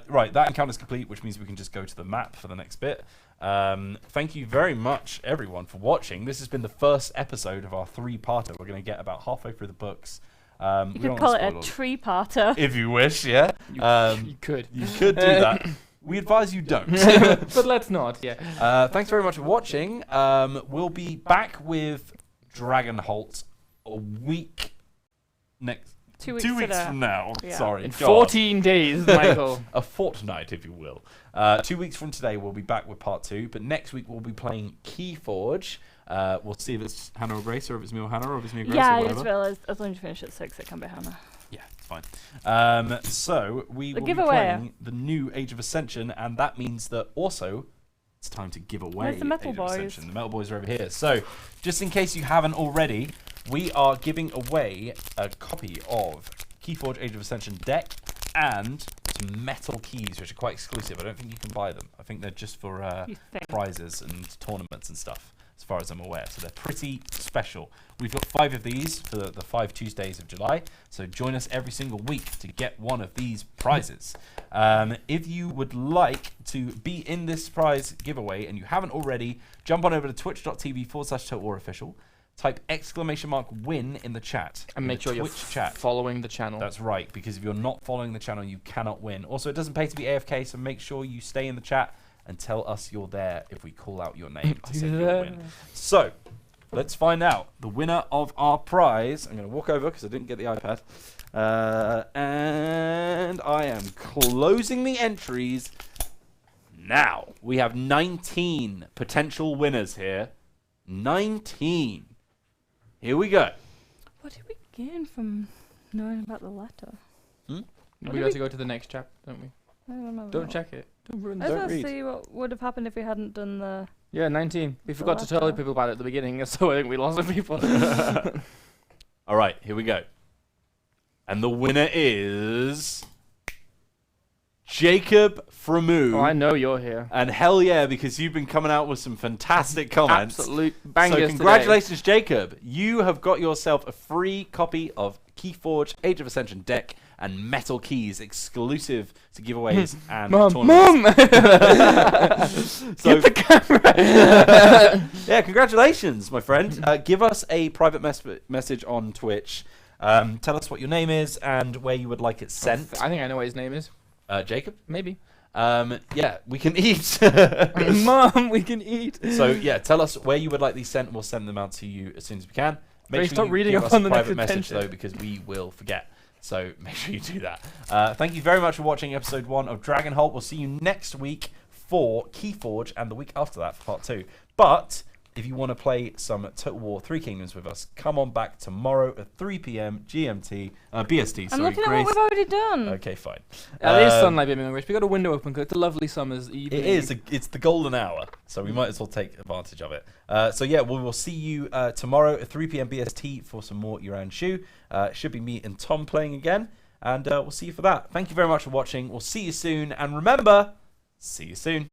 Right, that encounter's complete, which means we can just go to the map for the next bit. Thank you very much, everyone, for watching. This has been the first episode of our 3-parter. We're going to get about halfway through the books. You could call it a tree-parter. if you wish, yeah. You could. You could do that. We advise you don't. But let's not, yeah. Thanks very much for watching. We'll be back with Dragonholt a week next. 2 weeks 2 weeks today. from now. Yeah. Sorry. In God. 14 days, Michael. A fortnight, if you will. 2 weeks from today, we'll be back with part 2. But next week, we'll be playing Keyforge. We'll see if it's Hannah or Grace, or if it's me or Hannah, or if it's me or Grace, Yeah, or I whatever. just realised as long as you finish at 6, it can be Hannah. Yeah, it's fine. So we The will giveaway. be playing the new Age of Ascension, and that means that also it's time to give away Where's the Metal Age Boys? of Ascension. The Metal Boys are over here. So just in case you haven't already, we are giving away a copy of Keyforge Age of Ascension deck and some metal keys, which are quite exclusive. I don't think you can buy them. I think they're just for You think? prizes and tournaments and stuff, as far as I'm aware. So they're pretty special. We've got 5 of these for the 5 Tuesdays of July. So join us every single week to get one of these prizes. If you would like to be in this prize giveaway and you haven't already, jump on over to twitch.tv/TotalWarOfficial. Type !win in the chat. And in make the sure you're Twitch chat. following the channel. That's right, because if you're not following the channel, you cannot win. Also, it doesn't pay to be AFK, so make sure you stay in the chat and tell us you're there if we call out your name to say you'll win. So, let's find out the winner of our prize. I'm going to walk over because I didn't get the iPad. And I am closing the entries now. We have 19 potential winners here. 19. Here we go. What did we gain from knowing about the letter? We got to go to the next chapter, don't we? I don't remember. Don't check it. Don't I just don't want to read. see what would have happened if we hadn't done the. Yeah, 19. We The forgot to tell letter. people about it at the beginning, so I think we lost some people. All right, here we go. And the winner is Jacob Framu. Oh, I know you're here. And hell yeah, because you've been coming out with some fantastic comments. Absolute bangers. So congratulations, Jacob. You have got yourself a free copy of Keyforge Age of Ascension deck and Metal Keys exclusive to giveaways and tournaments. So, get the camera. yeah, congratulations, my friend. Give us a private message on Twitch. Tell us what your name is and where you would like it sent. I think I know what his name is. Jacob? Maybe. Yeah, we can eat. Mom, we can eat. So yeah, tell us where you would like these sent. We'll send them out to you as soon as we can. Make Great, sure stop you reading give up us on a the private next message attention. though, because we will forget. So make sure you do that. Thank you very much for watching episode 1 of Dragonholt. We'll see you next week for Keyforge, and the week after that for part 2. But if you want to play some Total War 3 Kingdoms with us, come on back tomorrow at 3 p.m. GMT, BST. I'm sorry, looking at Grace. what we've already done. Okay, fine. It is sunlight beaming on Rich. We got a window open because it's a lovely summer's evening. It is. It's the golden hour, so we might as well take advantage of it. So yeah, we will see you tomorrow at 3 p.m. BST for some more Yuran Shu. Should be me and Tom playing again, and we'll see you for that. Thank you very much for watching. We'll see you soon, and remember, see you soon.